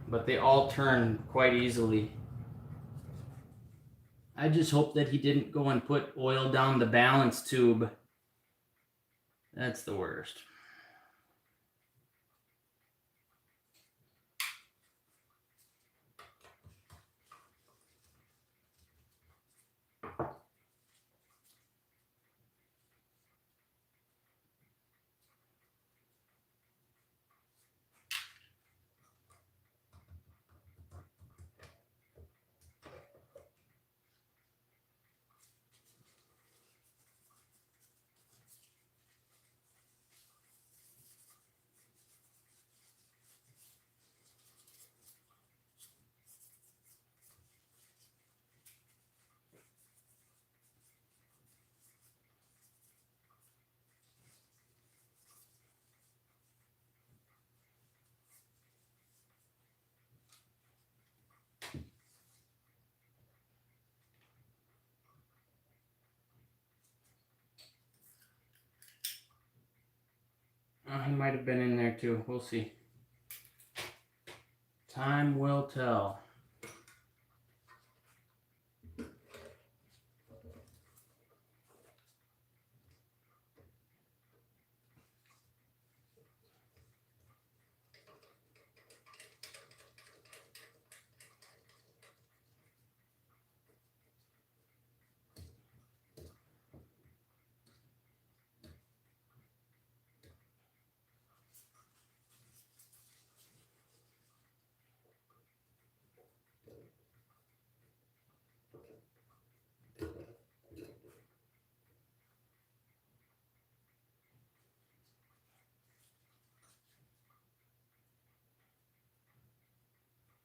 But they all turn quite easily. I just hope that he didn't go and put oil down the balance tube. That's the worst. He might have been in there too. We'll see. Time will tell.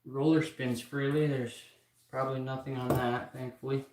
Roller spins freely. There's probably nothing on that, thankfully.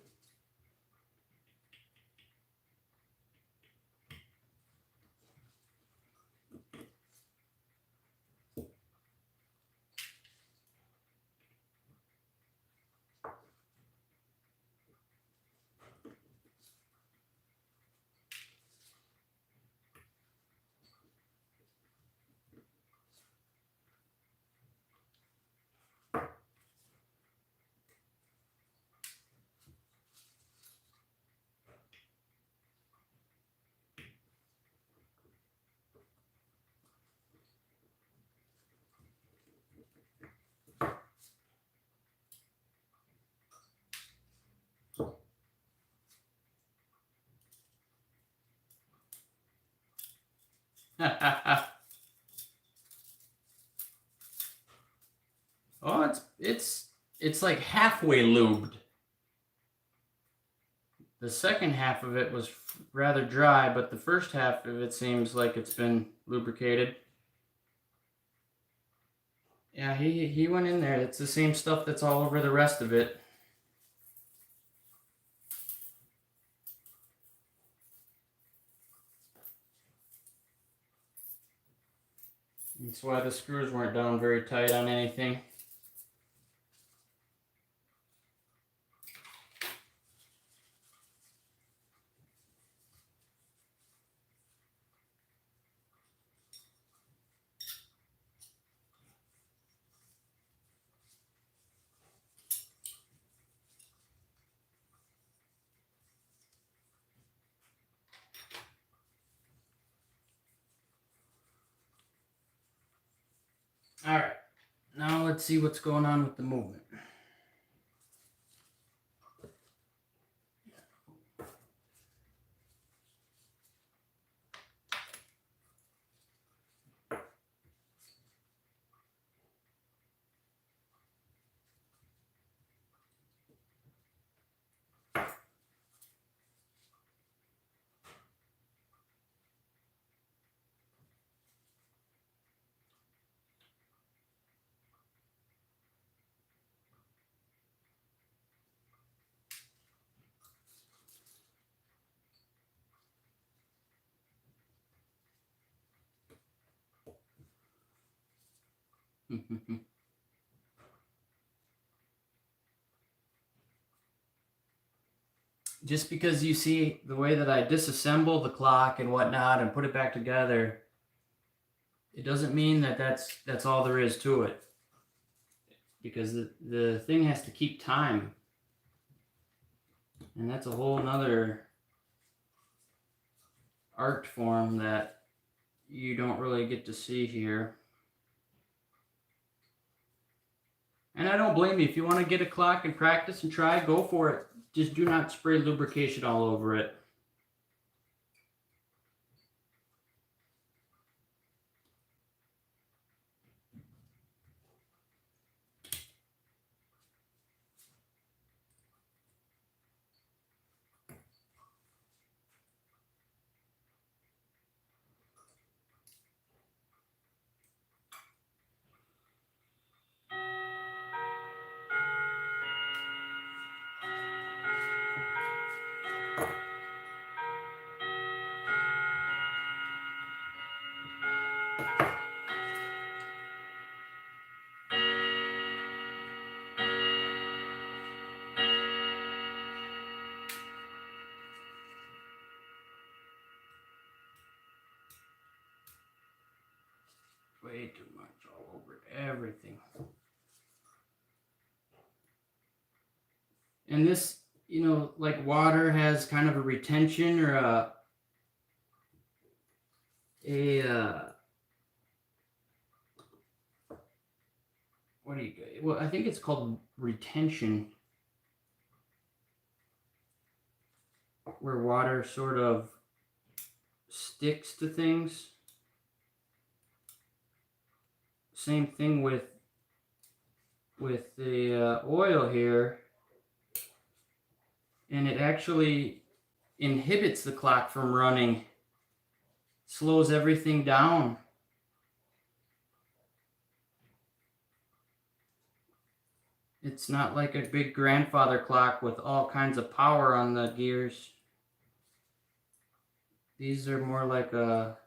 Oh, it's like halfway lubed. The second half of it was rather dry, but the first half of it seems like it's been lubricated. Yeah, he went in there. It's the same stuff that's all over the rest of it. That's why the screws weren't down very tight on anything. All right, now let's see what's going on with the movement. Just because you see the way that I disassemble the clock and whatnot and put it back together, it doesn't mean that that's all there is to it. Because the thing has to keep time. And that's a whole nother art form that you don't really get to see here. And I don't blame you. If you want to get a clock and practice and try, go for it. Just do not spray lubrication all over it. Way too much all over everything. And this, you know, like water has kind of a retention or what do you, well, I think it's called retention, where water sort of sticks to things. Same thing with the oil here, and it actually inhibits the clock from running, slows everything down. It's not like a big grandfather clock with all kinds of power on the gears. These are more like a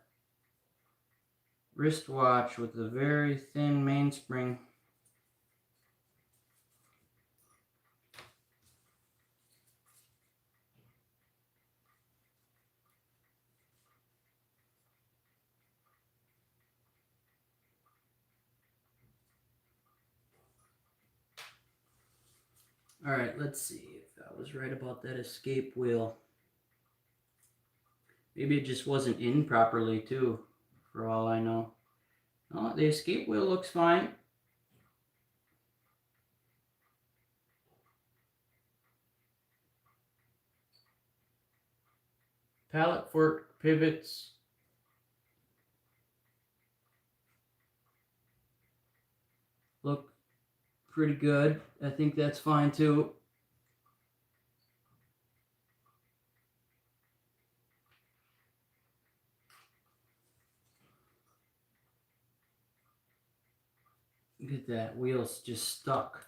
wristwatch with a very thin mainspring. All right, let's see if I was right about that escape wheel. Maybe it just wasn't in properly too, for all I know. Oh, the escape wheel looks fine. Pallet fork pivots. Look pretty good. I think that's fine too. Look at that, wheel's just stuck.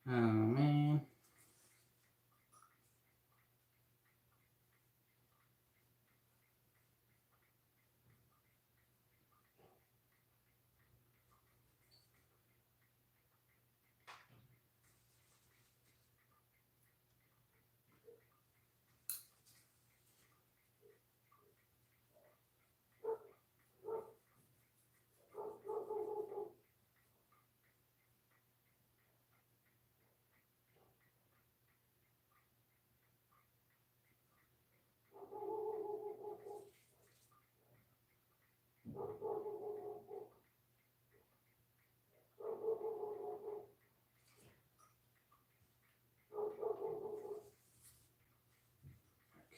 Oh man.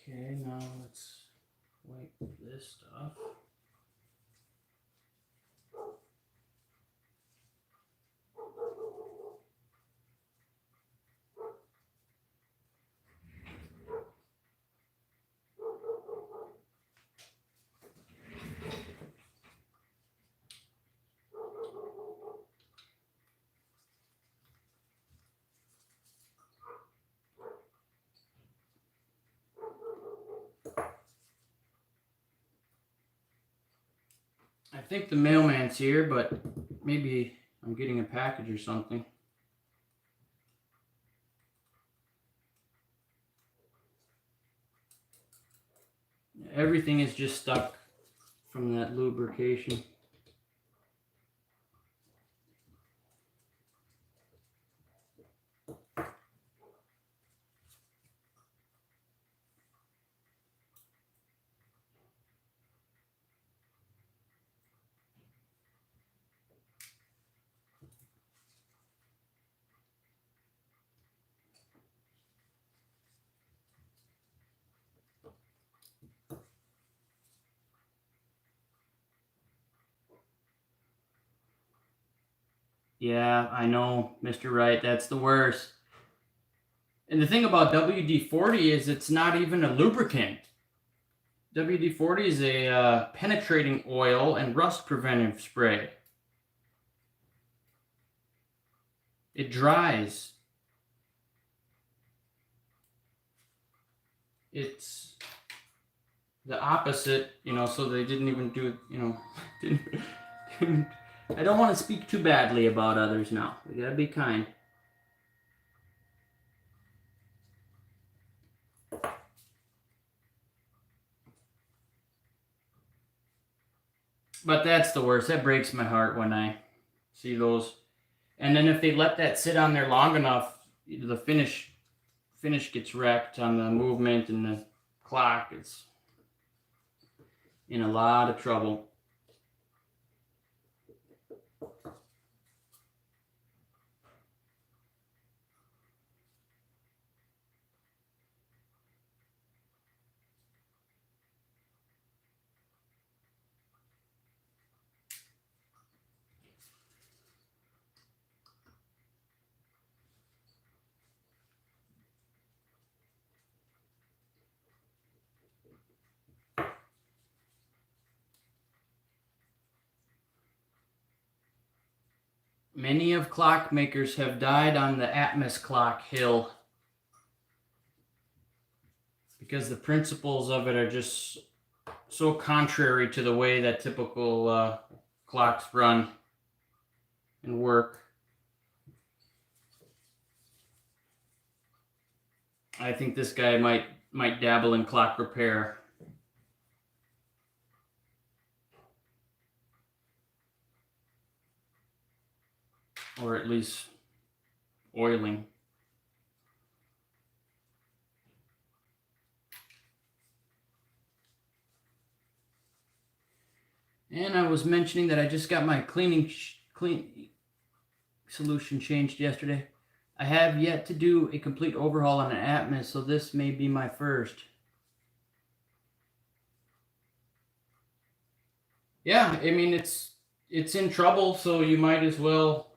Okay, now let's wipe this stuff. I think the mailman's here, but maybe I'm getting a package or something. Everything is just stuck from that lubrication. Yeah, I know, Mr. Wright, that's the worst. And the thing about WD-40 is it's not even a lubricant. WD-40 is a penetrating oil and rust preventive spray. It dries. It's the opposite, so they didn't even do it, didn't, I don't want to speak too badly about others now. We gotta be kind. But that's the worst. That breaks my heart when I see those. And then if they let that sit on there long enough, the finish gets wrecked on the movement and the clock. It's in a lot of trouble. Many of clockmakers have died on the Atmos clock hill because the principles of it are just so contrary to the way that typical clocks run and work. I think this guy might dabble in clock repair. Or at least oiling. And I was mentioning that I just got my clean solution changed yesterday. I have yet to do a complete overhaul on an Atmos, so this may be my first. Yeah, I mean it's in trouble, so you might as well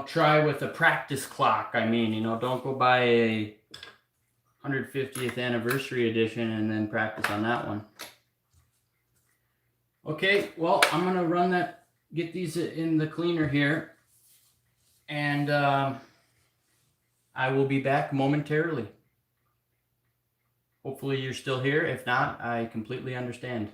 try with a practice clock. I mean, don't go buy a 150th anniversary edition and then practice on that one. Okay, well, I'm gonna get these in the cleaner here, and I will be back momentarily. Hopefully you're still here. If not, I completely understand.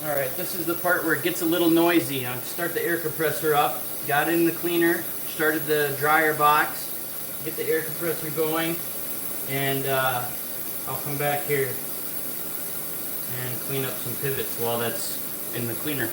All right, this is the part where it gets a little noisy. I'll start the air compressor up, got it in the cleaner, started the dryer box, get the air compressor going, and I'll come back here and clean up some pivots while that's in the cleaner.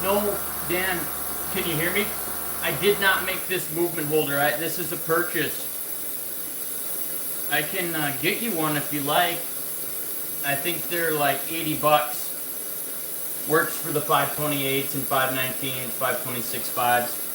No, Dan, can you hear me? I did not make this movement holder. This is a purchase. I can get you one if you like. I think they're like 80 bucks. Works for the 528s and 519s, 526 5s.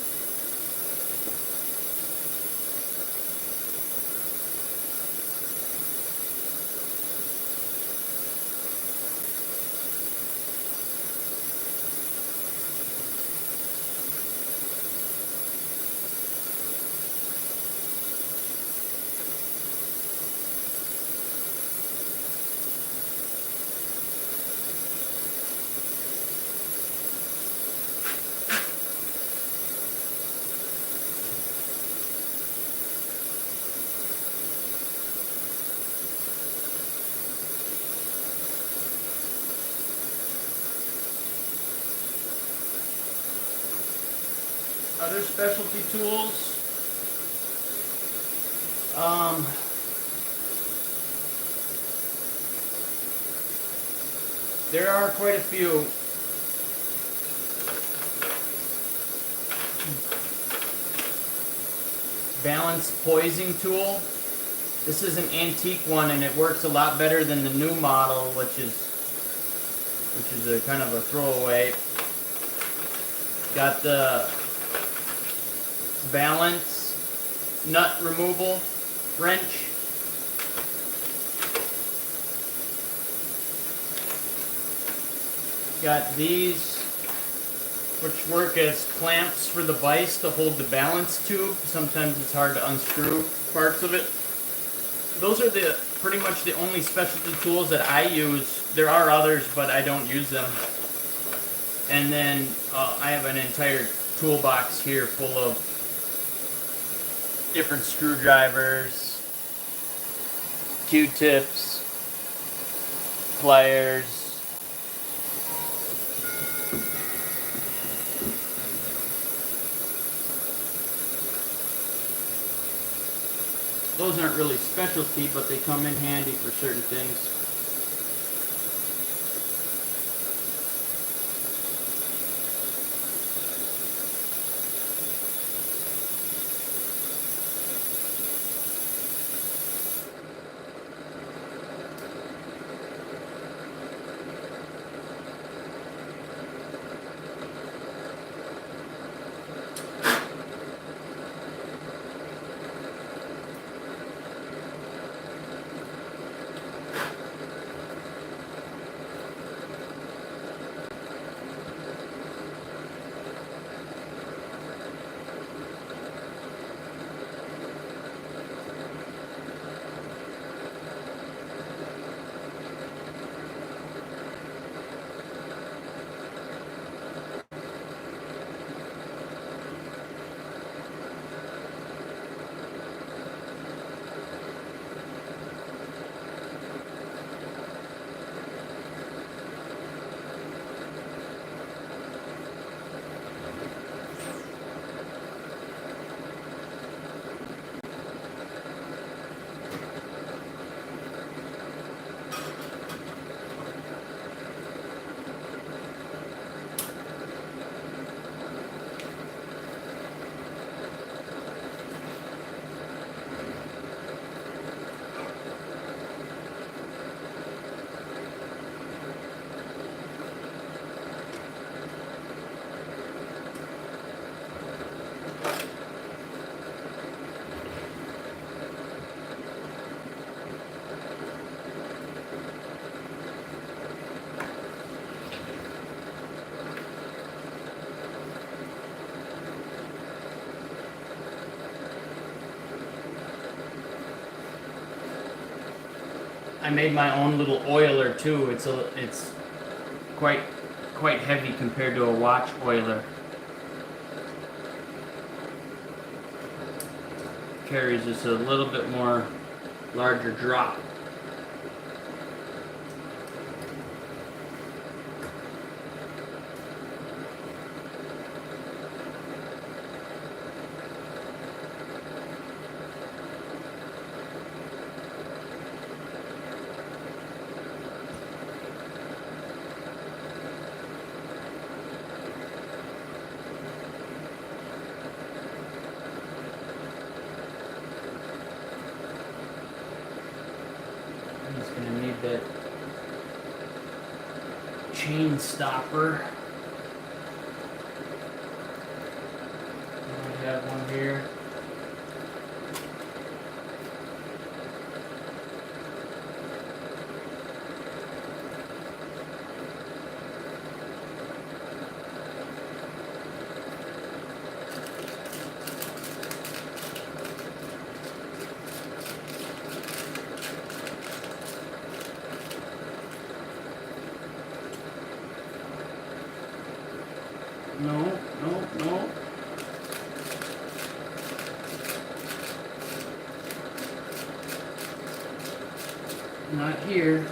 Other specialty tools. There are quite a few. Balance poising tool. This is an antique one, and it works a lot better than the new model, which is a kind of a throwaway. Got the balance nut removal wrench. Got these, which work as clamps for the vise to hold the balance tube. Sometimes it's hard to unscrew parts of it. Those are pretty much the only specialty tools that I use. There are others, but I don't use them. And then I have an entire toolbox here full of different screwdrivers, Q-tips, pliers. Those aren't really specialty, but they come in handy for certain things. I made my own little oiler too. It's quite heavy compared to a watch oiler. Carries just a little bit more larger drop. He's gonna need that chain stopper. I have one here. No. Not here.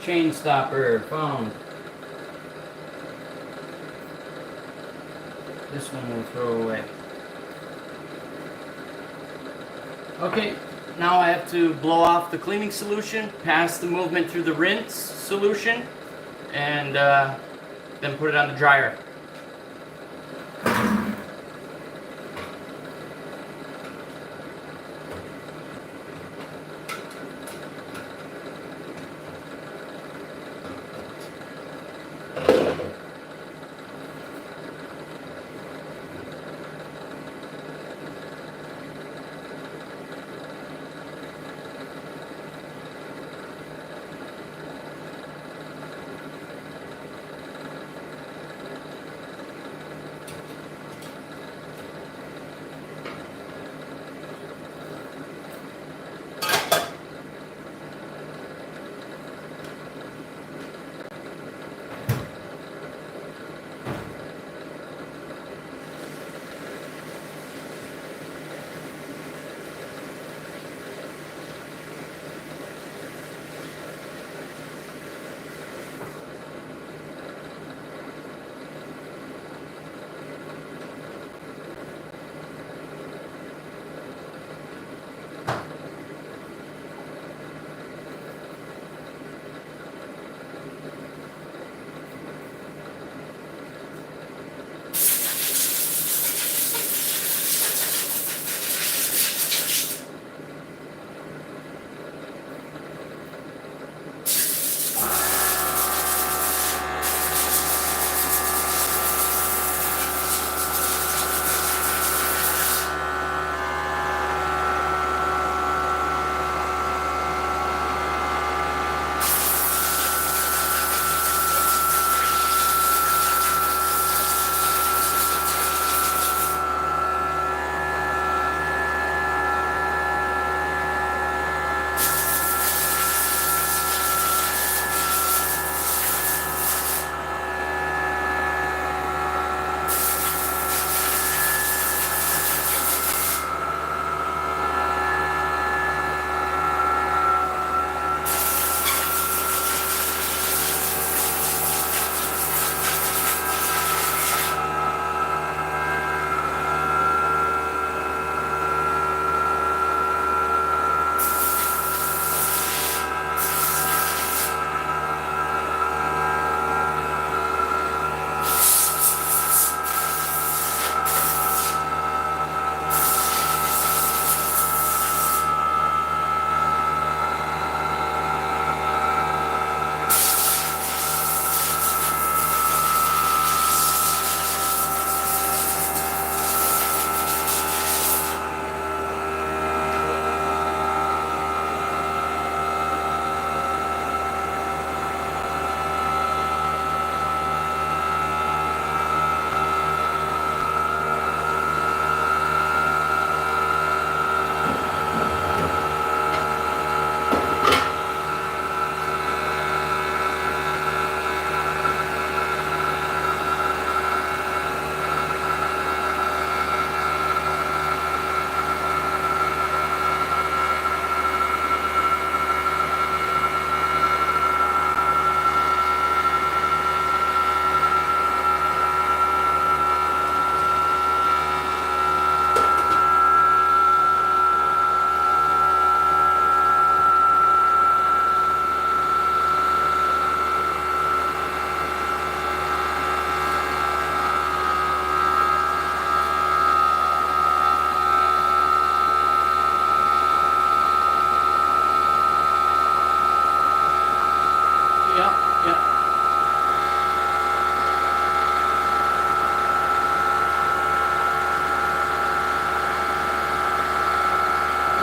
Chain stopper found. This one we'll throw away. Okay, now I have to blow off the cleaning solution, pass the movement through the rinse solution, and then put it on the dryer.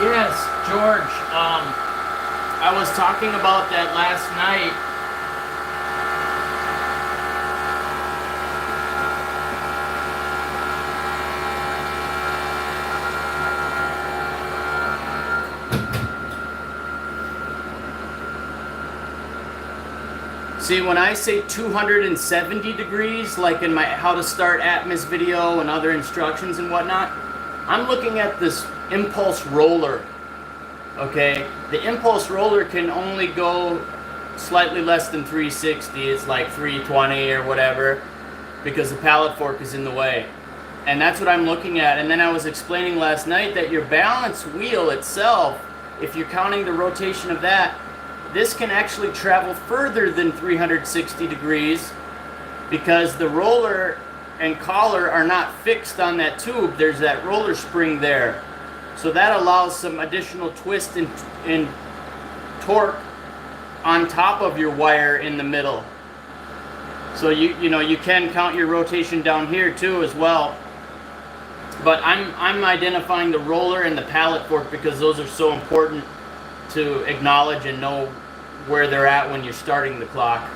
Yes, George. I was talking about that last night. See, when I say 270 degrees, like in my how to start Atmos video and other instructions and whatnot, I'm looking at this impulse roller. Okay, the impulse roller can only go slightly less than 360. It's like 320 or whatever, because the pallet fork is in the way. And that's what I'm looking at. And then I was explaining last night that your balance wheel itself, if you're counting the rotation of that, this can actually travel further than 360 degrees because the roller and collar are not fixed on that tube. There's that roller spring there. So that allows some additional twist and torque on top of your wire in the middle. So you know you can count your rotation down here too as well. But I'm identifying the roller and the pallet fork because those are so important to acknowledge and know where they're at when you're starting the clock.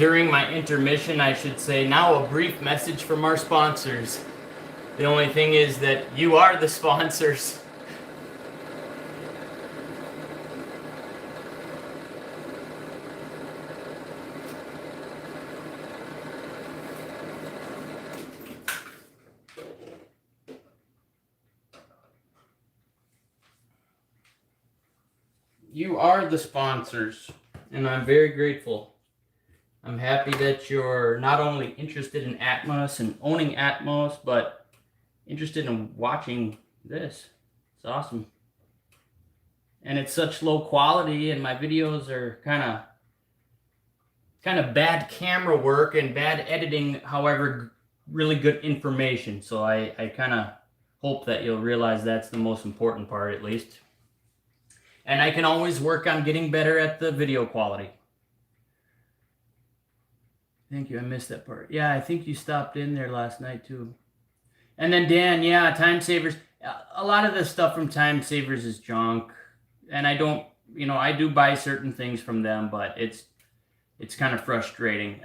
during my intermission, I should say, now a brief message from our sponsors. The only thing is that you are the sponsors. You are the sponsors, and I'm very grateful. I'm happy that you're not only interested in Atmos and owning Atmos, but interested in watching this. It's awesome. And it's such low quality, and my videos are kind of bad camera work and bad editing, however, really good information. So I kind of hope that you'll realize that's the most important part, at least. And I can always work on getting better at the video quality. Thank you. I missed that part. Yeah, I think you stopped in there last night too. And then Dan, yeah, Time Savers. A lot of the stuff from Time Savers is junk. And I don't, I do buy certain things from them, but it's kind of frustrating.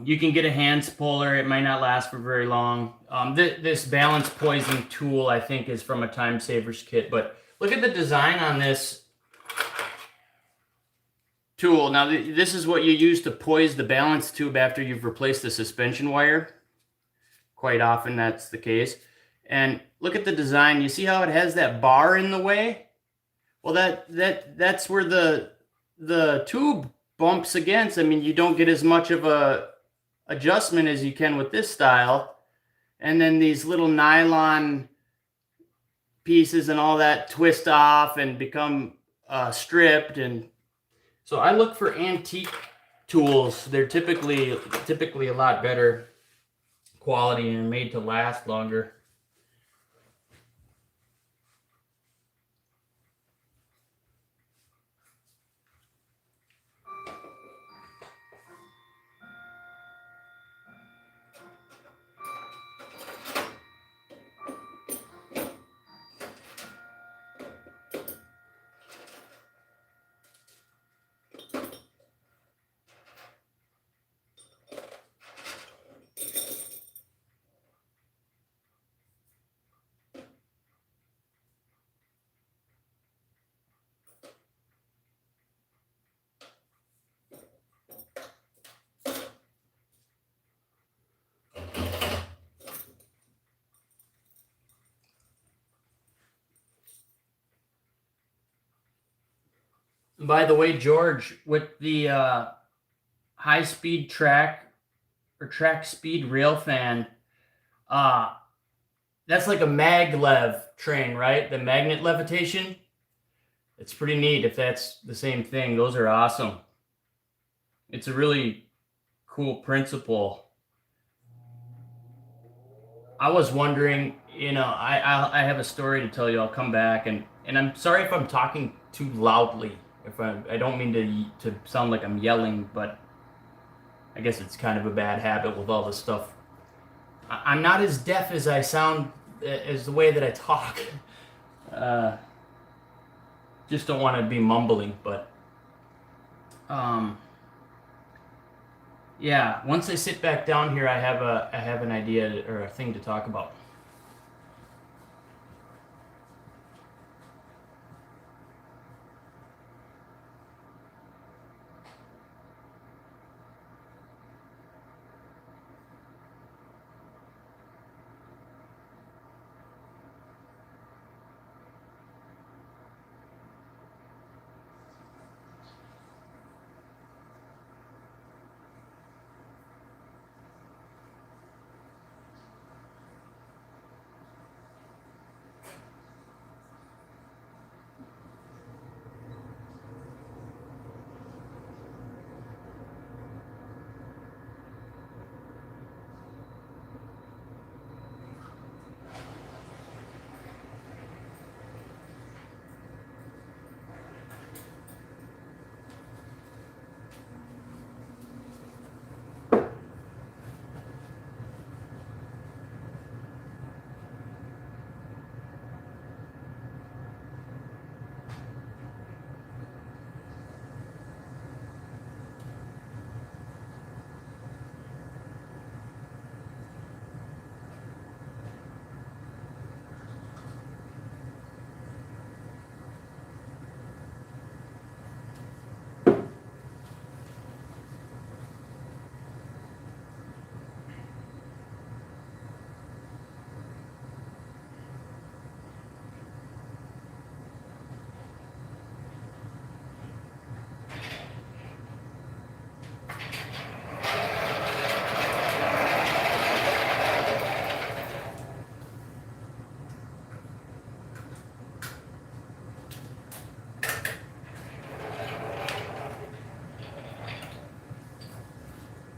You can get a hand spoiler. It might not last for very long. This balance poising tool, I think, is from a Time Savers kit. But look at the design on this tool. Now, this is what you use to poise the balance tube after you've replaced the suspension wire. Quite often, that's the case. And look at the design. You see how it has that bar in the way? Well, that's where the tube bumps against. I mean, you don't get as much of a adjustment as you can with this style. And then these little nylon pieces and all that twist off and become stripped. And so I look for antique tools. They're typically a lot better quality and made to last longer. By the way, George, with the high-speed track or track speed rail fan, that's like a maglev train, right? The magnet levitation. It's pretty neat if that's the same thing. Those are awesome. It's a really cool principle. I was wondering, I have a story to tell you. I'll come back, and I'm sorry if I'm talking too loudly. If I don't mean to sound like I'm yelling, but I guess it's kind of a bad habit with all this stuff. I'm not as deaf as I sound, as the way that I talk. Just don't want to be mumbling, but yeah. Once I sit back down here, I have an idea or a thing to talk about.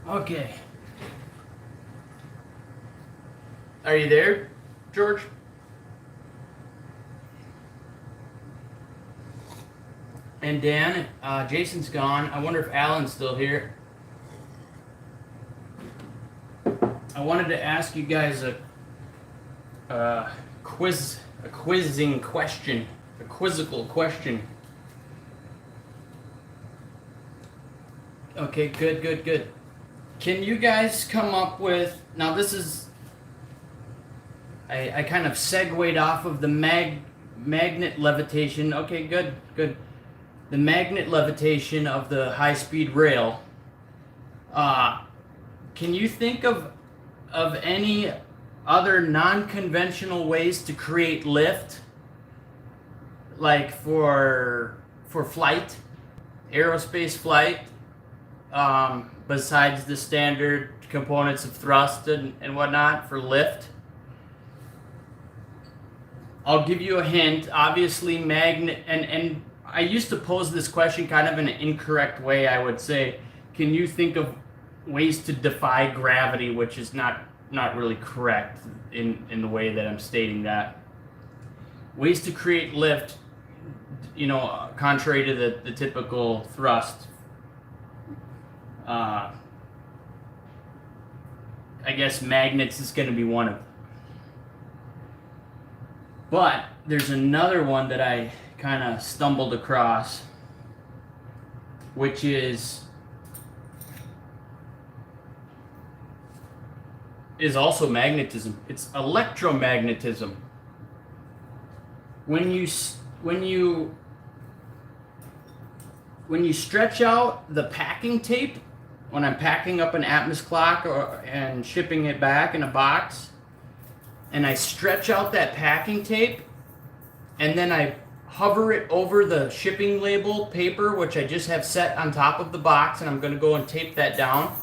Okay. Are you there, George? And Dan, Jason's gone. I wonder if Alan's still here. I wanted to ask you guys a quizzing question, a quizzical question. Okay, good. Can you guys come up with, now this is, I kind of segued off of the magnet levitation. Okay, good. The magnet levitation of the high-speed rail. Can you think of any other non-conventional ways to create lift, like for flight, aerospace flight, besides the standard components of thrust and whatnot for lift? I'll give you a hint. Obviously, magnet, and I used to pose this question kind of in an incorrect way. I would say, can you think of ways to defy gravity, which is not really correct in the way that I'm stating that. Ways to create lift, contrary to the typical thrust. I guess magnets is going to be one of them. But there's another one that I kind of stumbled across, which is also magnetism. It's electromagnetism. When you stretch out the packing tape, when I'm packing up an Atmos clock and shipping it back in a box, and I stretch out that packing tape, and then I hover it over the shipping label paper, which I just have set on top of the box, and I'm going to go and tape that down.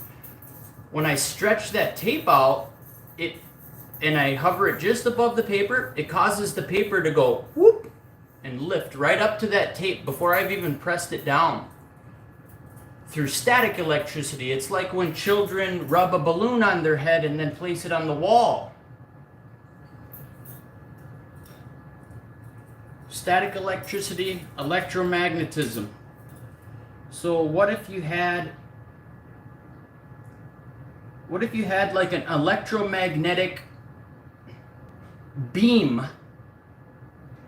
When I stretch that tape out, and I hover it just above the paper, it causes the paper to go whoop and lift right up to that tape before I've even pressed it down. Through static electricity, it's like when children rub a balloon on their head and then place it on the wall. Static electricity, electromagnetism. So what if you had like an electromagnetic beam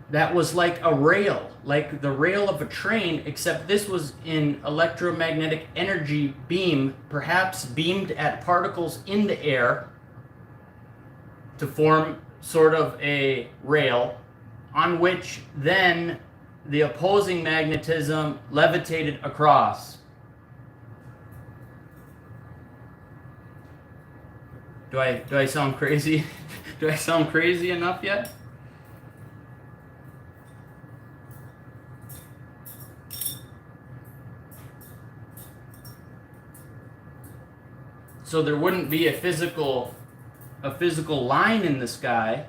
that was like a rail, like the rail of a train, except this was in electromagnetic energy beam, perhaps beamed at particles in the air to form sort of a rail on which then the opposing magnetism levitated across. Do I sound crazy? Do I sound crazy enough yet? So there wouldn't be a physical line in the sky.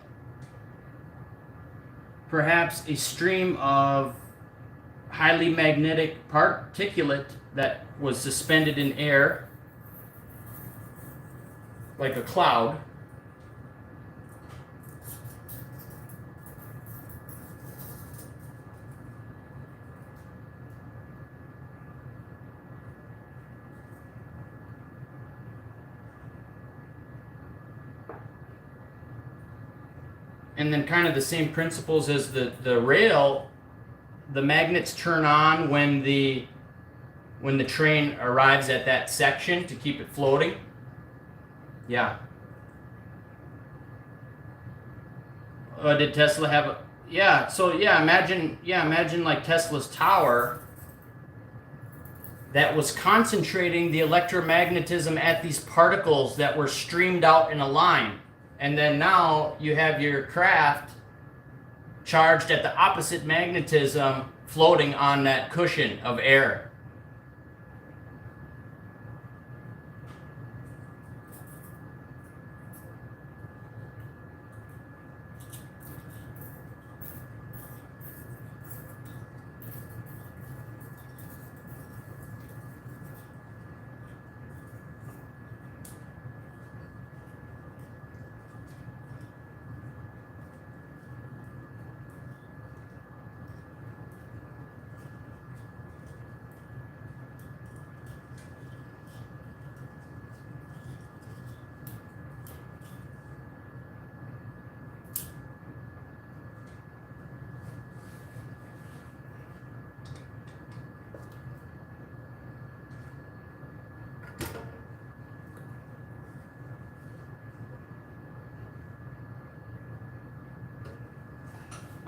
Perhaps a stream of highly magnetic particulate that was suspended in air, like a cloud. And then kind of the same principles as the rail, the magnets turn on when the train arrives at that section to keep it floating. Yeah. Did Tesla have a... Yeah, so imagine like Tesla's tower that was concentrating the electromagnetism at these particles that were streamed out in a line. And then now you have your craft charged at the opposite magnetism floating on that cushion of air.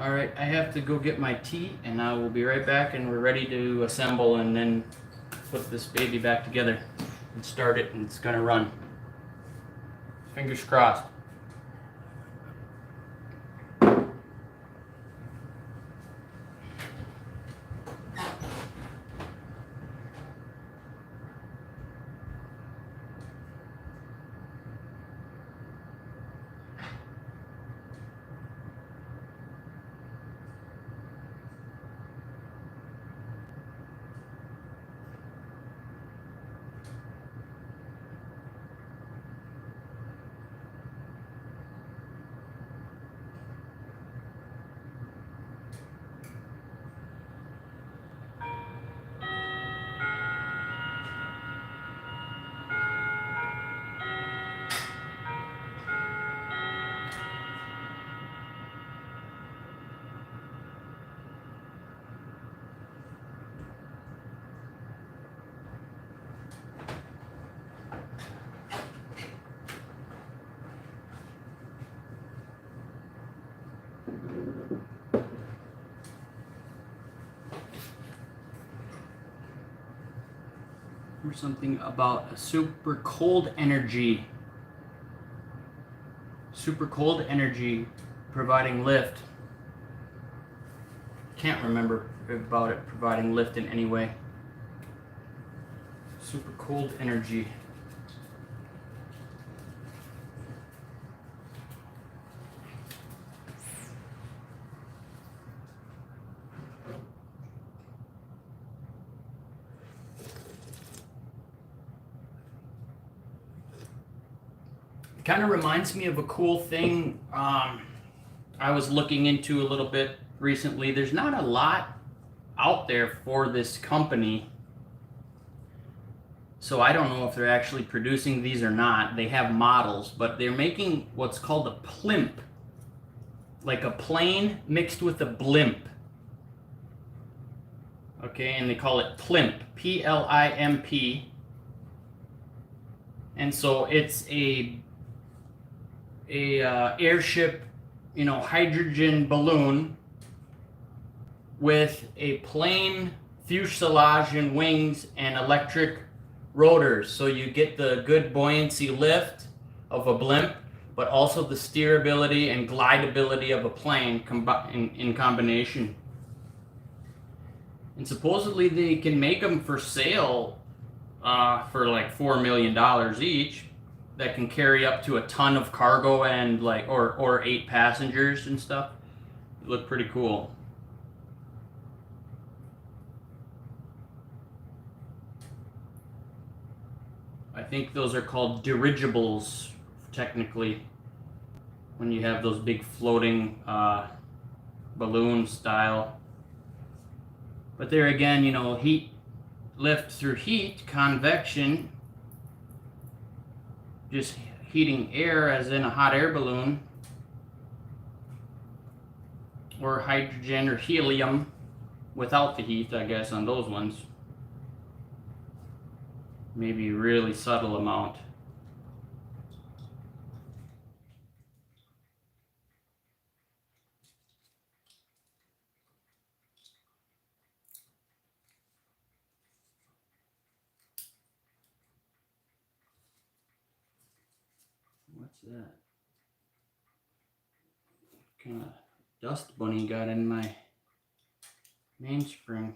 All right, I have to go get my tea, and I will be right back, and we're ready to assemble and then put this baby back together and start it, and it's gonna run. Fingers crossed. Or something about a super cold energy. Super cold energy providing lift. Can't remember about it providing lift in any way. Super cold energy. Kind of reminds me of a cool thing I was looking into a little bit recently. There's not a lot out there for this company, so I don't know if they're actually producing these or not. They have models, but they're making what's called a plimp, like a plane mixed with a blimp. Okay, and they call it plimp, P-L-I-M-P. And so it's a airship, hydrogen balloon with a plane fuselage and wings and electric rotors. So you get the good buoyancy lift of a blimp, but also the steerability and glideability of a plane in combination. And supposedly they can make them for sale for like $4 million each, that can carry up to a ton of cargo and or 8 passengers and stuff. They look pretty cool. I think those are called dirigibles, technically, when you have those big floating balloon style. But there again, heat lift through heat, convection, just heating air as in a hot air balloon, or hydrogen or helium without the heat, I guess, on those ones. Maybe a really subtle amount. What's that? Kind of dust bunny got in my mainspring.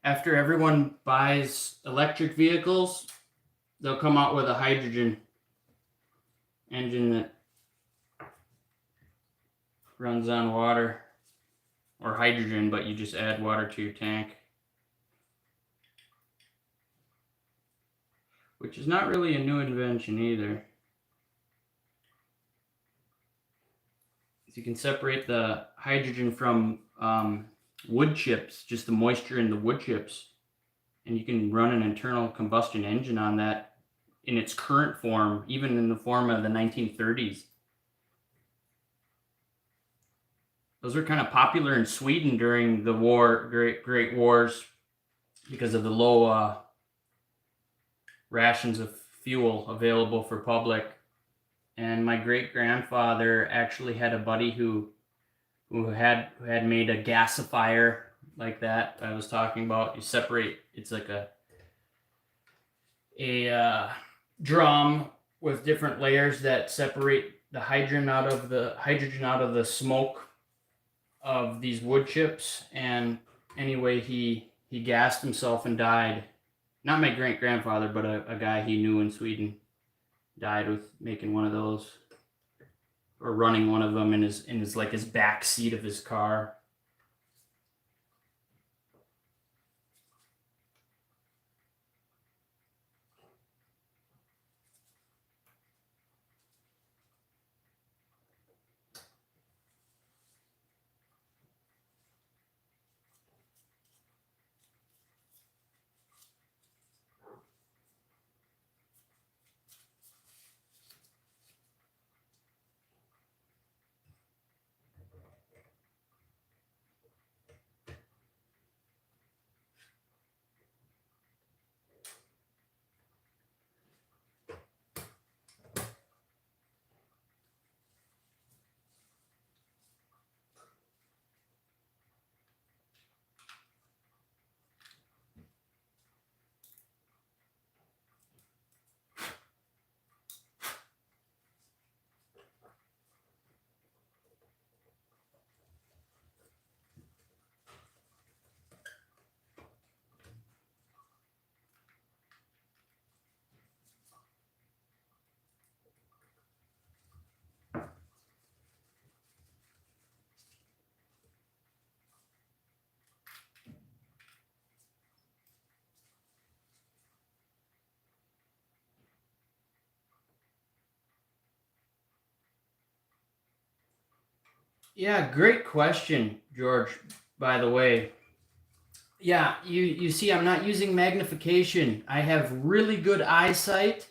after everyone buys electric vehicles, they'll come out with a hydrogen engine that runs on water or hydrogen, but you just add water to your tank, which is not really a new invention either. You can separate the hydrogen from wood chips, just the moisture in the wood chips, and you can run an internal combustion engine on that in its current form, even in the form of the 1930s. Those were kind of popular in Sweden during the Great Wars because of the low rations of fuel available for public. And my great-grandfather actually had a buddy who had made a gasifier like that I was talking about. You separate, it's like a drum with different layers that separate the hydrogen out of the smoke of these wood chips. And anyway, he gassed himself and died. Not my great-grandfather, but a guy he knew in Sweden died with making one of those, or running one of them in his like his back seat of his car. Yeah, great question, George, by the way. Yeah, you see, I'm not using magnification. I have really good eyesight,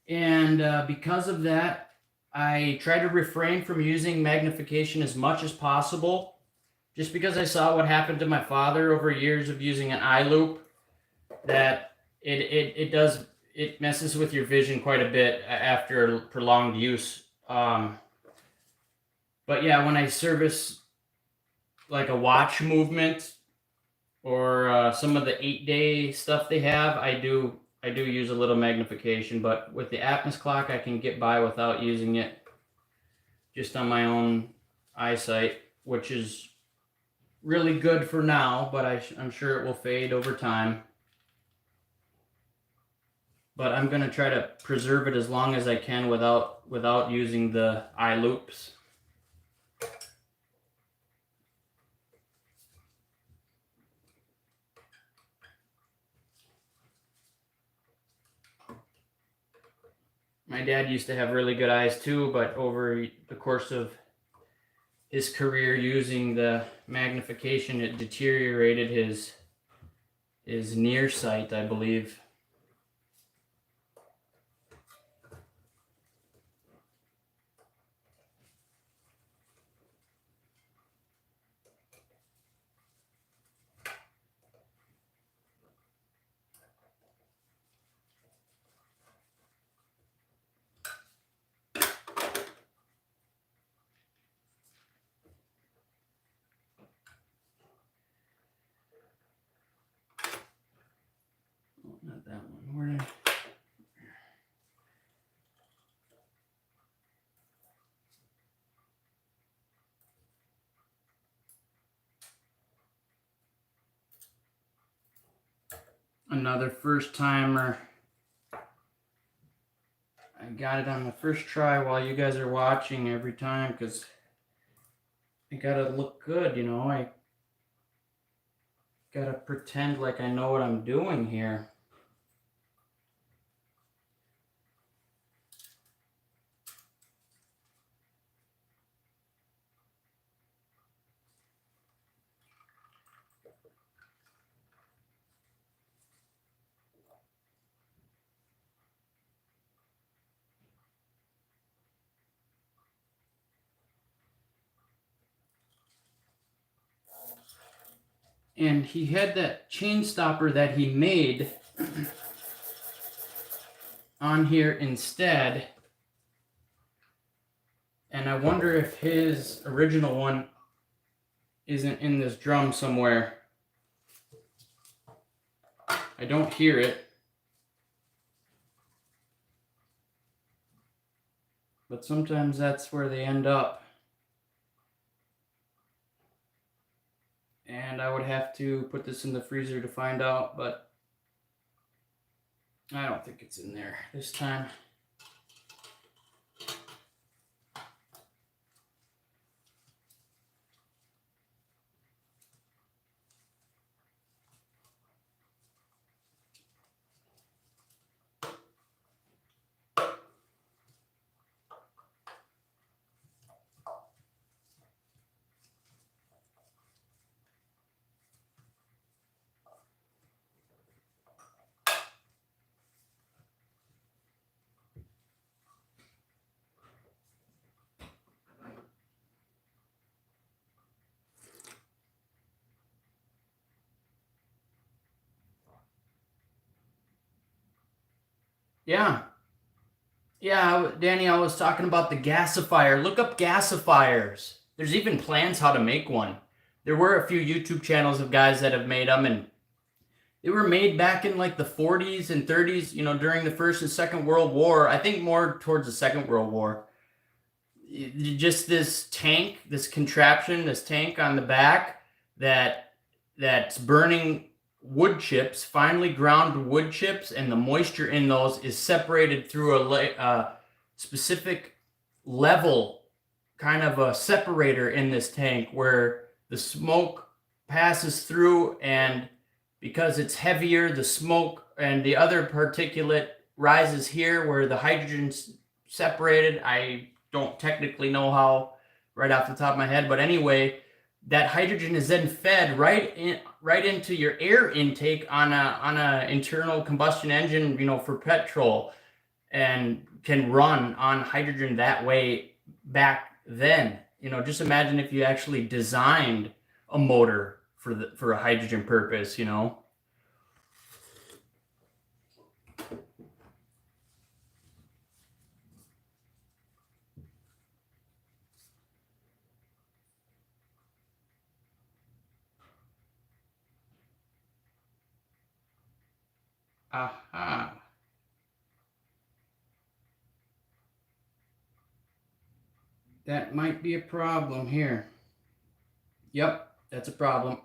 and because of that, I try to refrain from using magnification as much as possible. Just because I saw what happened to my father over years of using an eye loop, that it messes with your vision quite a bit after prolonged use. But yeah, when I service like a watch movement or some of the 8-day stuff they have, I do use a little magnification. But with the Atmos clock, I can get by without using it, just on my own eyesight, which is really good for now. But I'm sure it will fade over time. But I'm gonna try to preserve it as long as I can without using the eye loops. My dad used to have really good eyes too, but over the course of his career using the magnification, it deteriorated his near sight, I believe. Oh, not that one. Where did Another first timer. I got it on the first try while you guys are watching every time because I gotta look good, you know. I gotta pretend like I know what I'm doing here. And he had that chain stopper that he made on here instead. And I wonder if his original one isn't in this drum somewhere. I don't hear it. But sometimes that's where they end up. And I would have to put this in the freezer to find out, but I don't think it's in there this time. Yeah. Yeah, Danny, I was talking about the gasifier. Look up gasifiers. There's even plans how to make one. There were a few YouTube channels of guys that have made them, and they were made back in like the 40s and 30s, you know, during the First and Second World War. I think more towards the Second World War. Just this tank, this contraption, this tank on the back that's burning wood chips, finely ground wood chips, and the moisture in those is separated through a specific level, kind of a separator in this tank where the smoke passes through, and because it's heavier, the smoke and the other particulate rises here where the hydrogen's separated. I don't technically know how right off the top of my head, but anyway, that hydrogen is then fed right into your air intake on a internal combustion engine, you know, for petrol, and can run on hydrogen that way back then. You know, just imagine if you actually designed a motor for a hydrogen purpose, you know. Aha. That might be a problem here. Yep, that's a problem.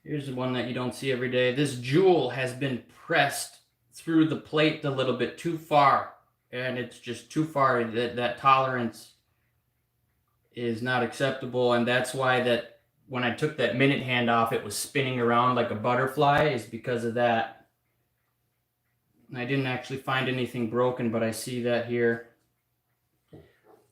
Here's the one that you don't see every day. This jewel has been pressed through the plate a little bit too far, and it's just too far. That tolerance is not acceptable, and that's why that when I took that minute hand off, it was spinning around like a butterfly, is because of that. And I didn't actually find anything broken, but I see that here.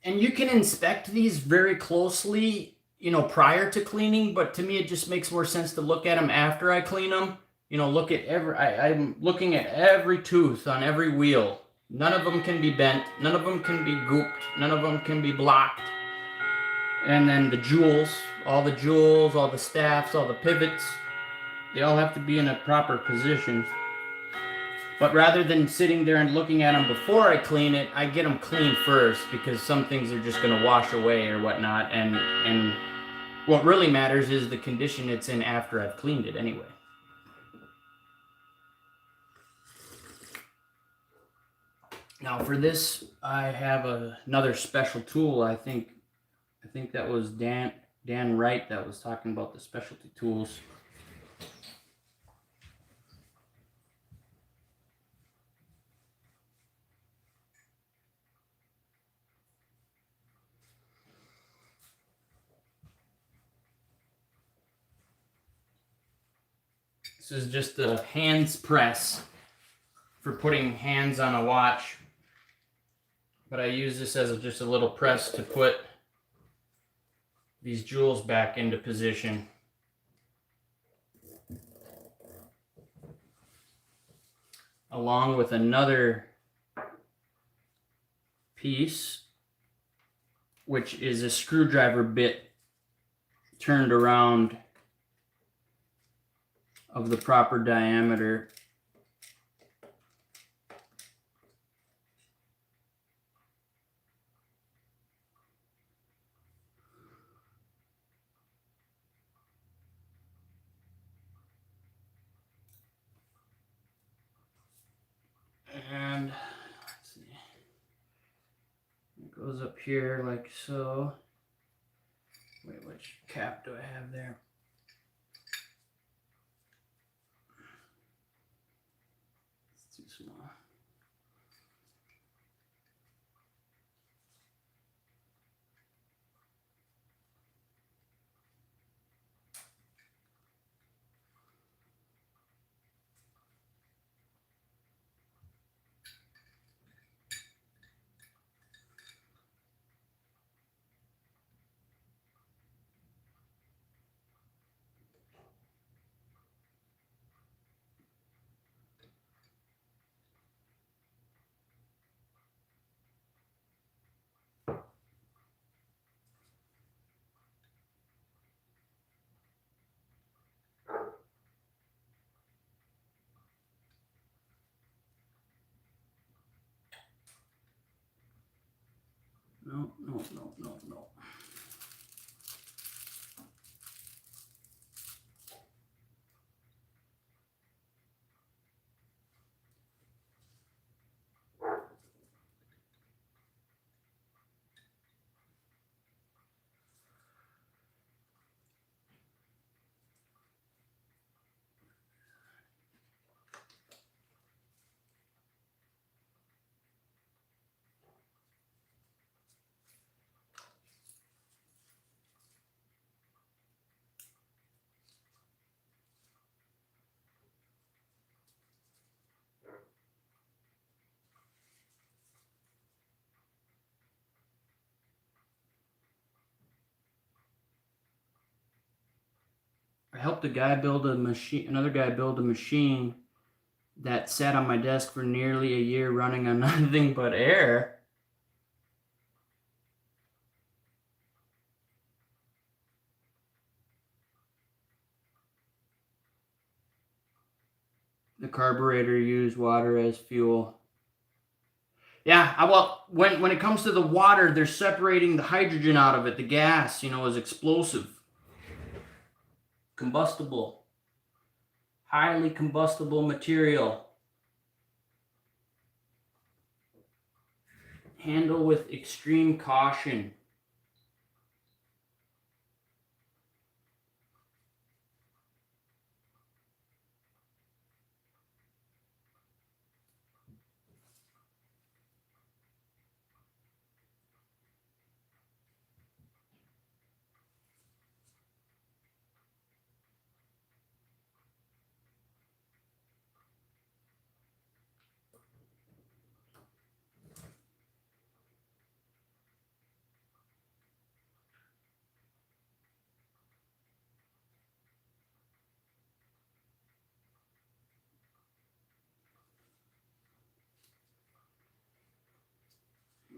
And you can inspect these very closely, you know, prior to cleaning, but to me it just makes more sense to look at them after I clean them. You know, look at I'm looking at every tooth on every wheel. None of them can be bent, none of them can be gooped, none of them can be blocked. And then the jewels, all the staffs, all the pivots, they all have to be in a proper position. But rather than sitting there and looking at them before I clean it, I get them clean first, because some things are just going to wash away or whatnot. And what really matters is the condition it's in after I've cleaned it anyway. Now for this, I have another special tool. I think that was Dan Wright that was talking about the specialty tools. This is just the hands press for putting hands on a watch. But I use this as just a little press to put these jewels back into position. Along with another piece, which is a screwdriver bit turned around of the proper diameter. And let's see, it goes up here like so. Wait, which cap do I have there? It's too small. No. I helped a guy build a machine, another guy build a machine that sat on my desk for nearly a year running on nothing but air. The carburetor used water as fuel. Yeah, well, when it comes to the water, they're separating the hydrogen out of it. The gas, is explosive, combustible, highly combustible material. Handle with extreme caution.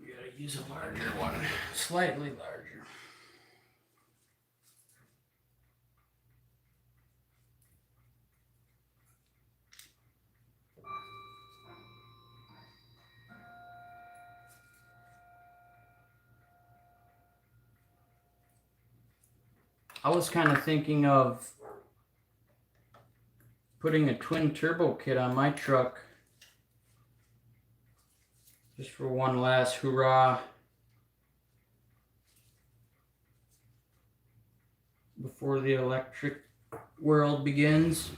You gotta use a larger one, slightly larger. I was kind of thinking of putting a twin turbo kit on my truck just for one last hurrah before the electric world begins.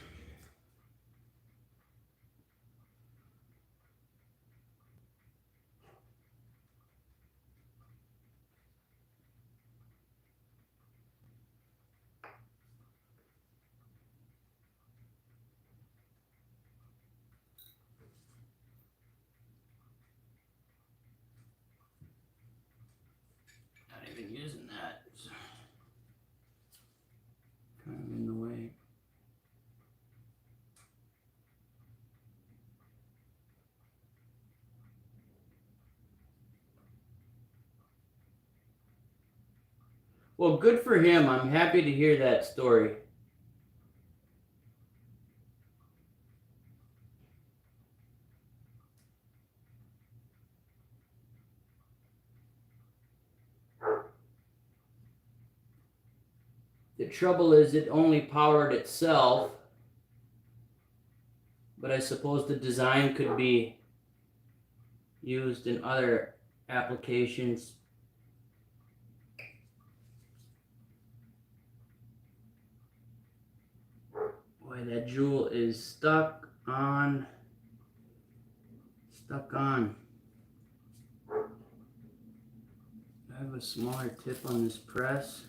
Well, good for him. I'm happy to hear that story. The trouble is it only powered itself, but I suppose the design could be used in other applications. Boy, that jewel is stuck on. I have a smaller tip on this press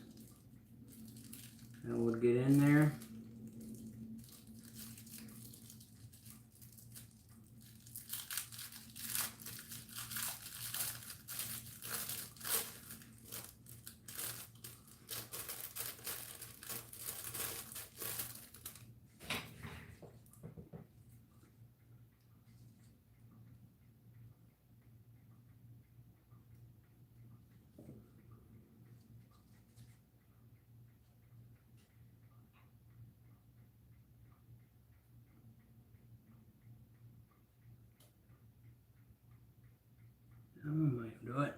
that would get in there. I might do it.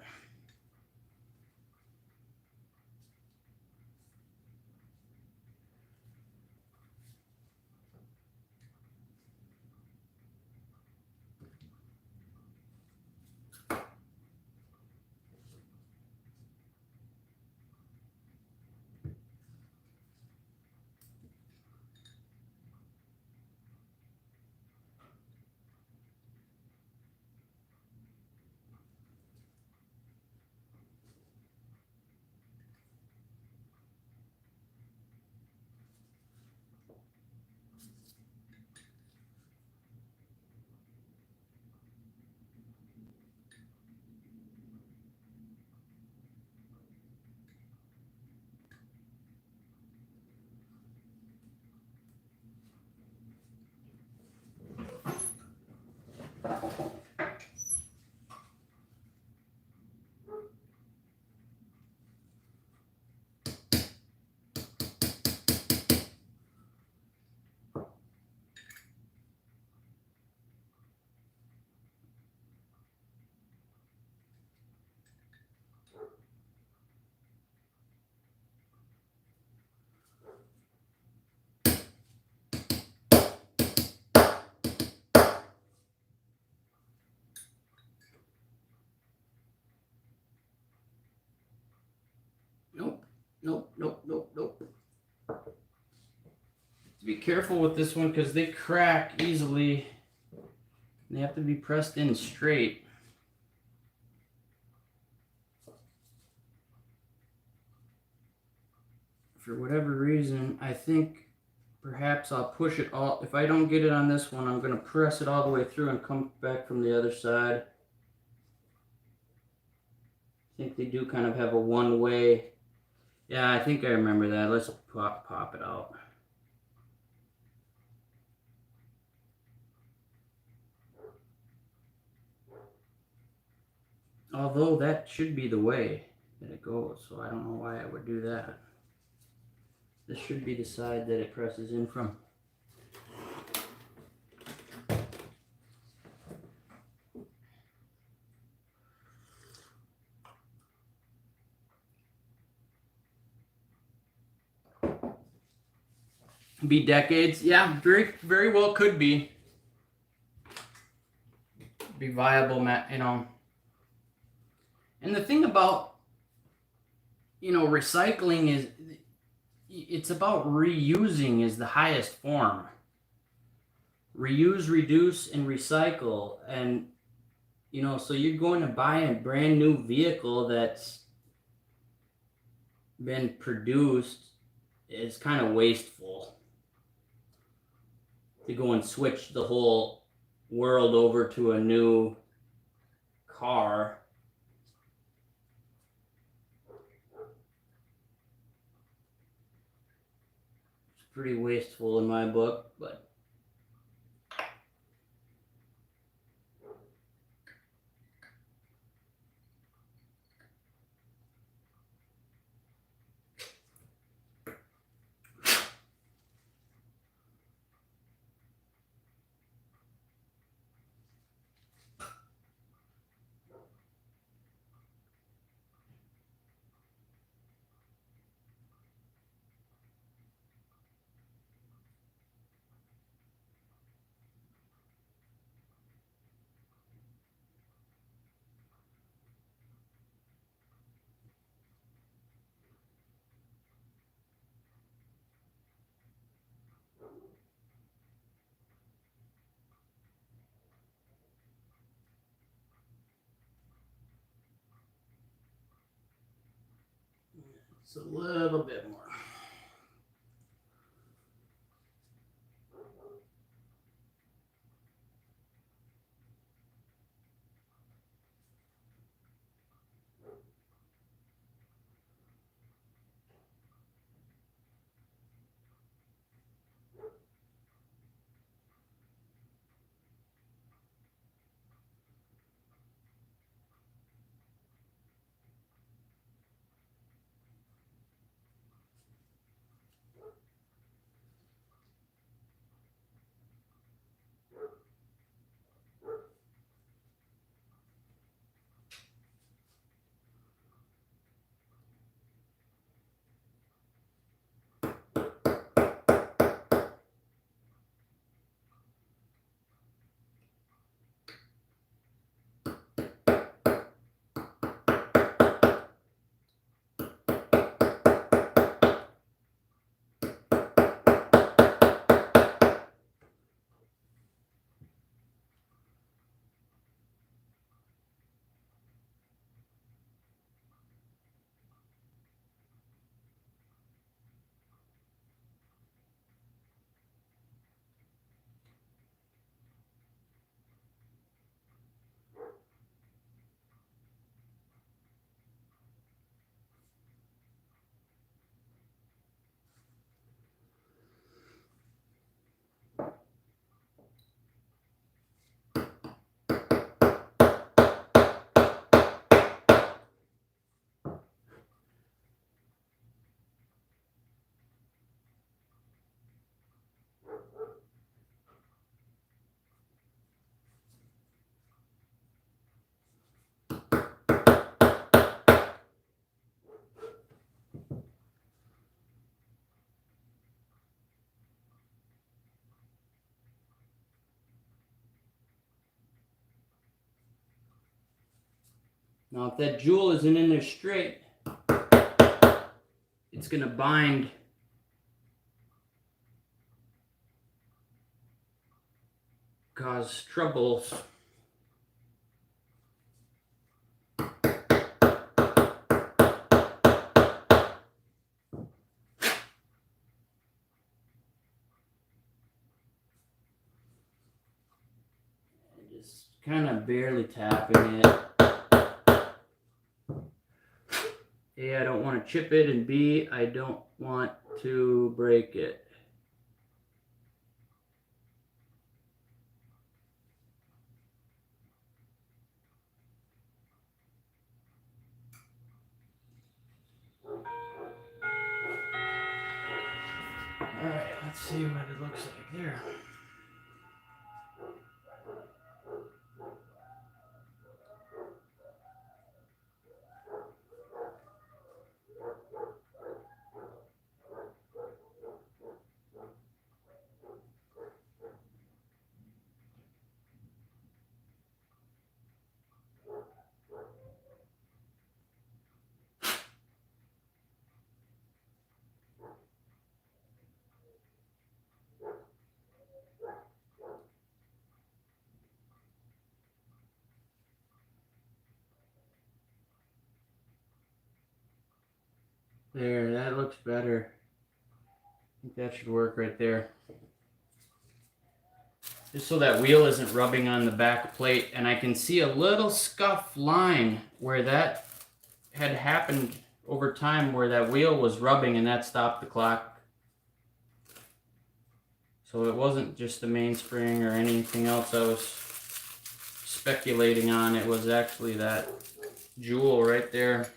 Nope. Be careful with this one because they crack easily. They have to be pressed in straight. For whatever reason, I think perhaps I'll push it all. If I don't get it on this one, I'm going to press it all the way through and come back from the other side. I think they do kind of have a one-way. Yeah, I think I remember that. Let's pop it out. Although that should be the way that it goes, so I don't know why I would do that. This should be the side that it presses in from. Be decades? Yeah, very well could be. Be viable, you know. And the thing about, you know, recycling is, it's about reusing is the highest form. Reuse, reduce, and recycle. And, you know, so you're going to buy a brand new vehicle that's been produced, is kind of wasteful to go and switch the whole world over to a new car. It's pretty wasteful in my book, but Just a little bit more. Now if that jewel isn't in there straight, it's going to bind cause troubles. Just kind of barely tapping it. A, I don't want to chip it, and B, I don't want to break it. Alright, let's see what it looks like there. There, that looks better. I think that should work right there. Just so that wheel isn't rubbing on the back plate, and I can see a little scuff line where that had happened over time, where that wheel was rubbing and that stopped the clock. So it wasn't just the mainspring or anything else I was speculating on. It was actually that jewel right there.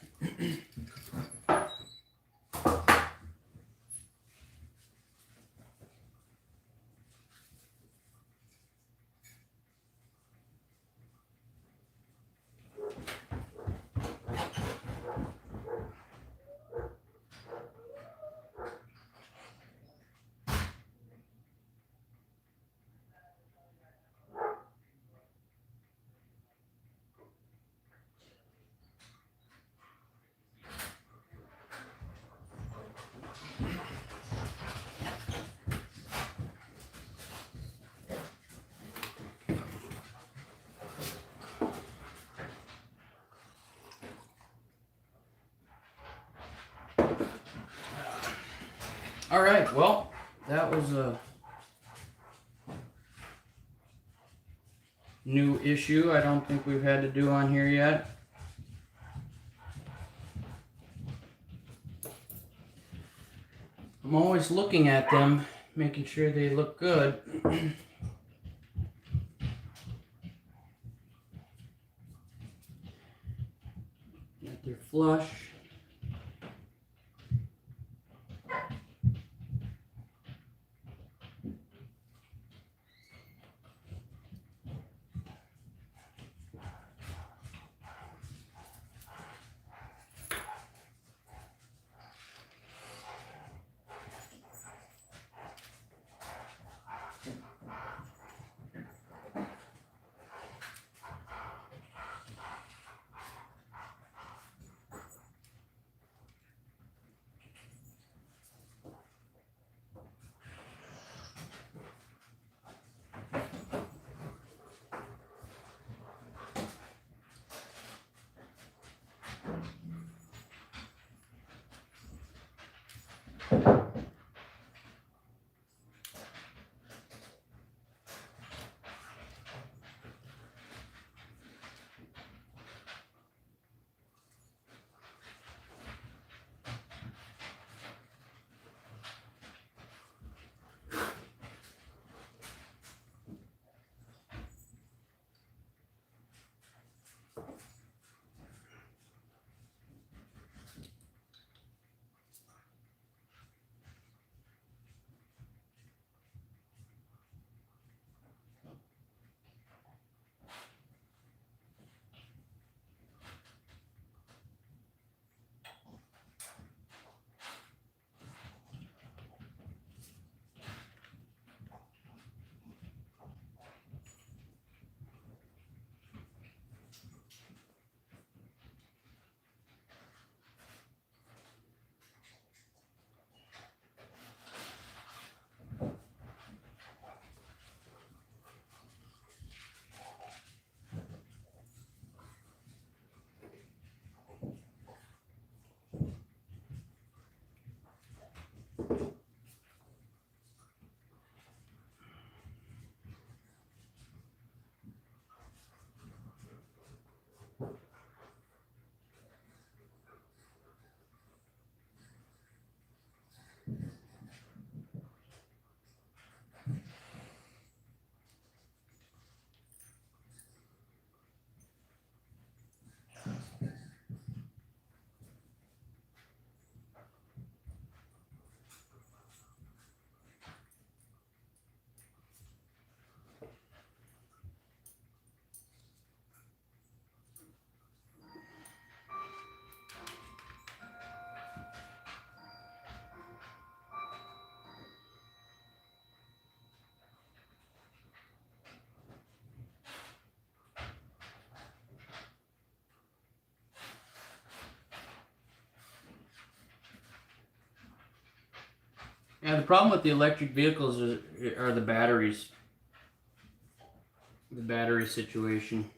All right, well, that was a new issue I don't think we've had to do on here yet. I'm always looking at them, making sure they look good. That they're flush. Yeah, the problem with the electric vehicles are the batteries. The battery situation.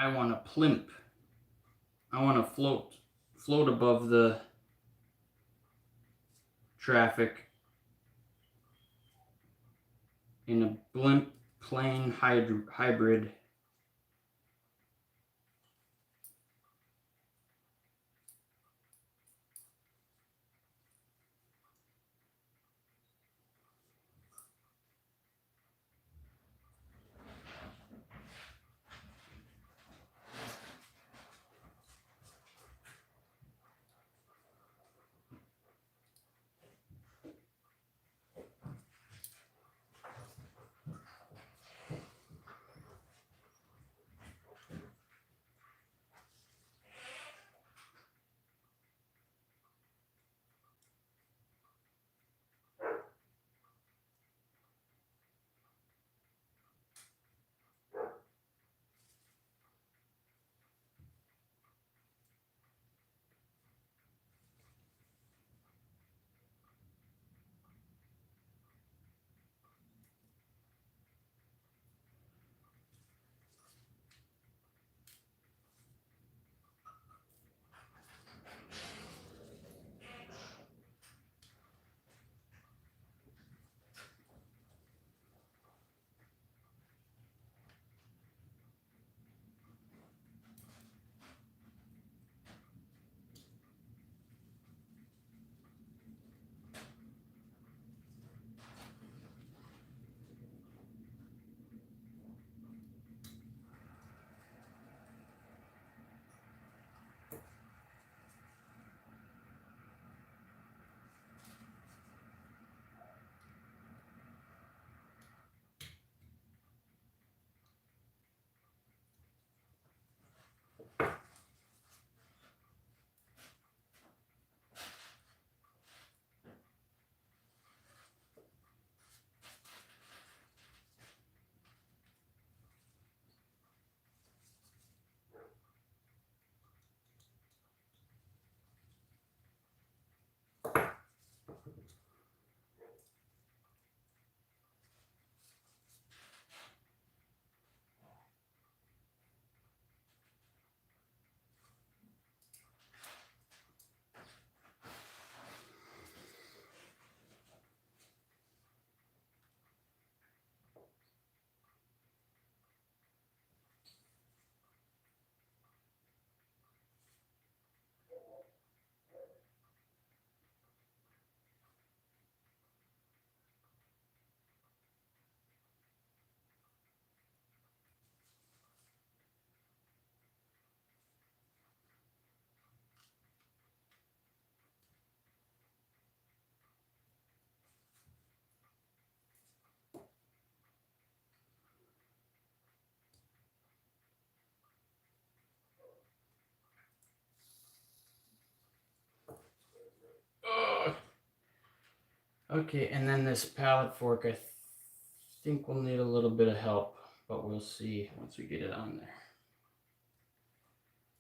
I want to plimp. I want to float above the traffic in a blimp plane hybrid. Okay, and then this pallet fork, I think we'll need a little bit of help, but we'll see once we get it on there.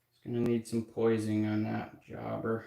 It's gonna need some poising on that jobber.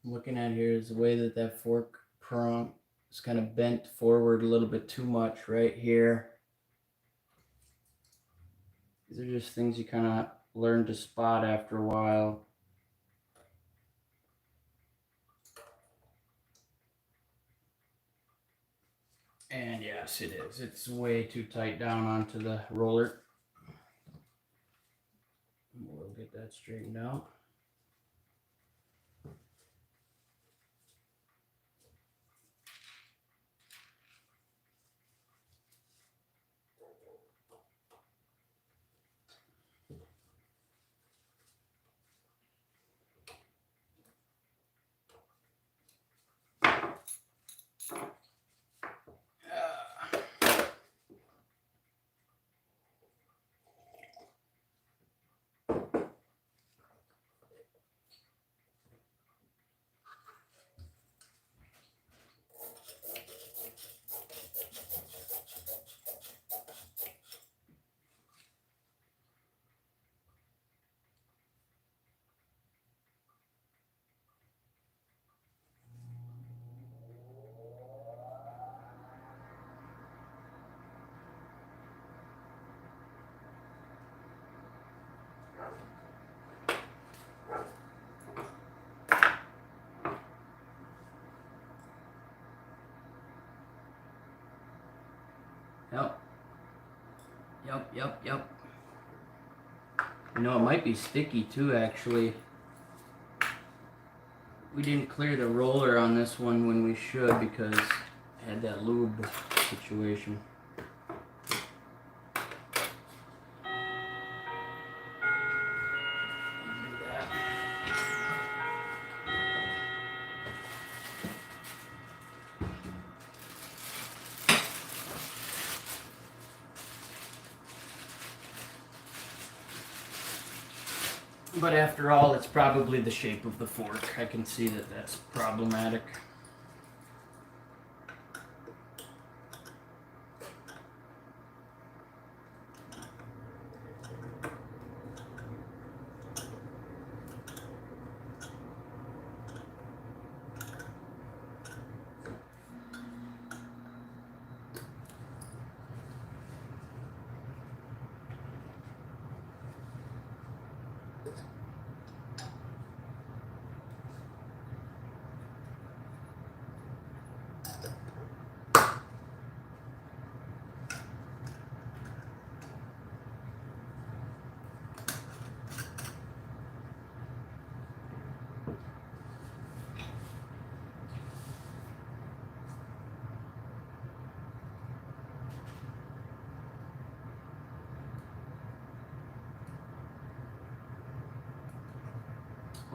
looking at here is the way that that fork prong is kind of bent forward a little bit too much right here. These are just things you kind of learn to spot after a while. And yes, it is. It's way too tight down onto the roller. We'll get that straightened out. Yep. You know, it might be sticky too, actually. We didn't clear the roller on this one when we should because it had that lube situation. But after all, it's probably the shape of the fork. I can see that that's problematic.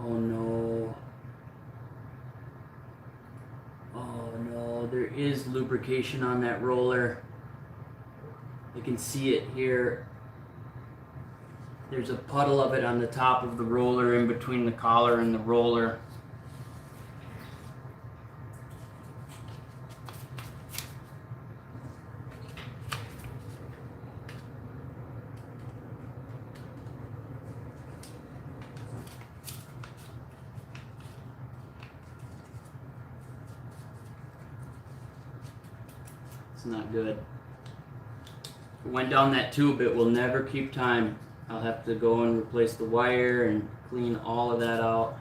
Oh no. Oh no, there is lubrication on that roller. You can see it here. There's a puddle of it on the top of the roller in between the collar and the roller. It's not good. If it went down that tube, it will never keep time. I'll have to go and replace the wire and clean all of that out.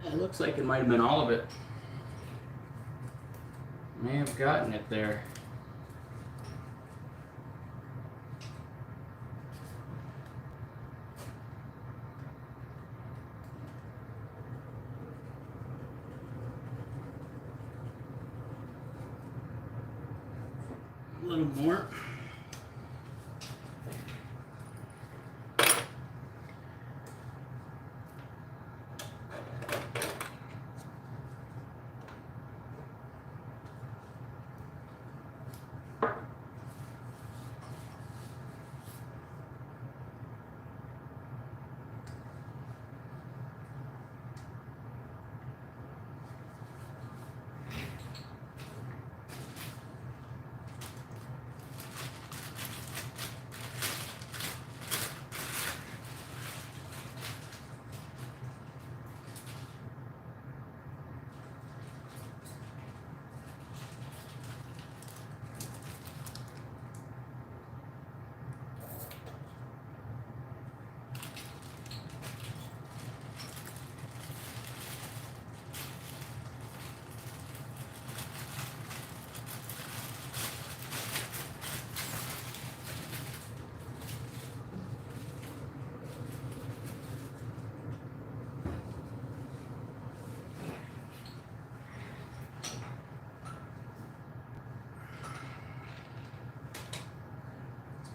It looks like it might have been all of it. May have gotten it there. A little more.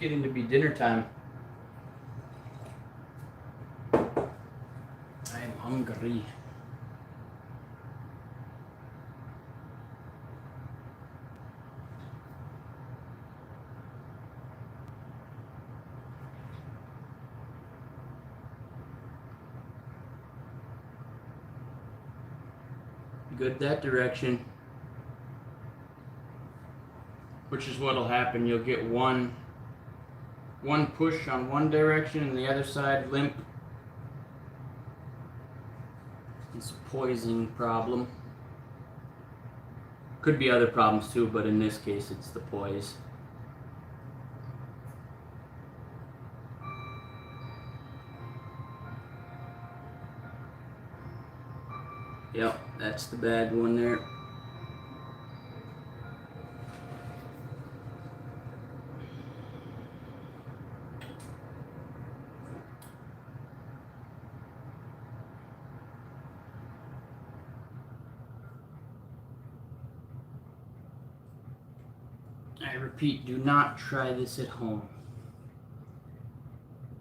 getting to be dinner time. I am hungry. Good that direction. Which is what'll happen. You'll get one push on one direction and the other side limp. It's a poising problem. Could be other problems too, but in this case it's the poise. Yep, that's the bad one there. I repeat, do not try this at home.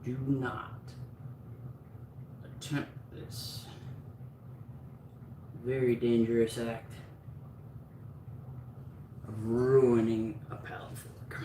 Do not attempt this very dangerous act of ruining a pallet fork.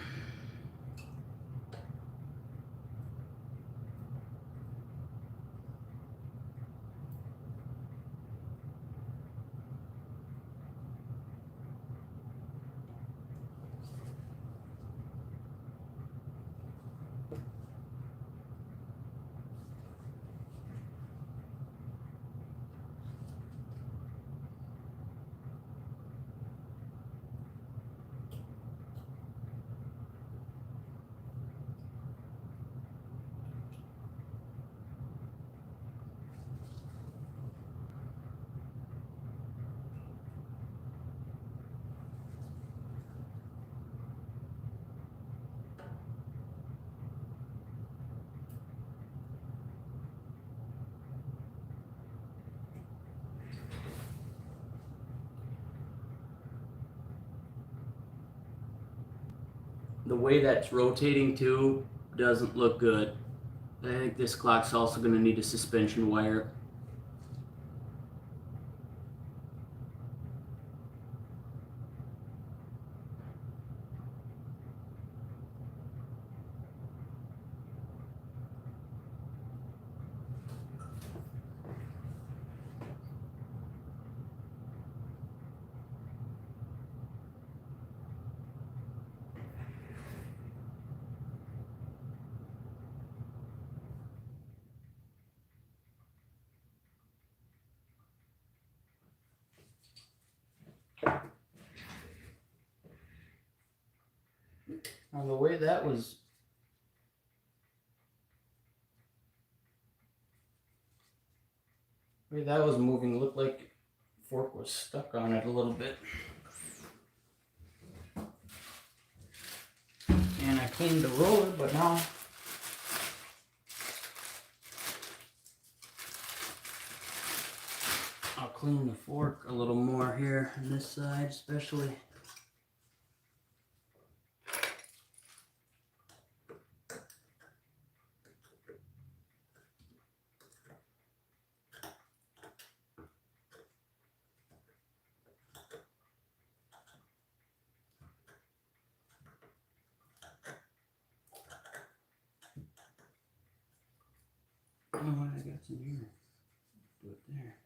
The way that's rotating too doesn't look good. I think this clock's also going to need a suspension wire. Now the way that was moving looked like the fork was stuck on it a little bit. And I cleaned the roller, but now I'll clean the fork a little more here on this side especially. Oh, I got some here. Do it there.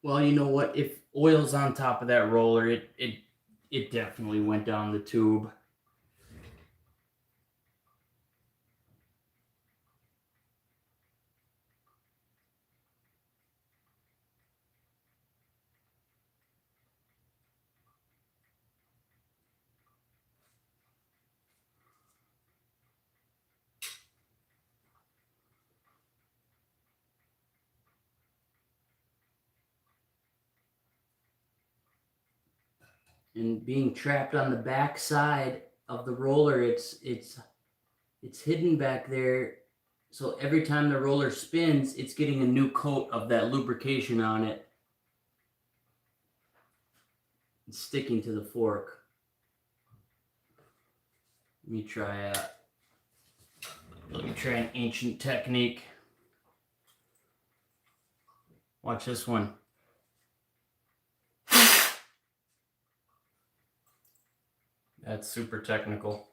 Well, you know what? If oil's on top of that roller, it definitely went down the tube. And being trapped on the back side of the roller, it's hidden back there. So every time the roller spins, it's getting a new coat of that lubrication on it. It's sticking to the fork. Let me try an ancient technique. Watch this one. That's super technical.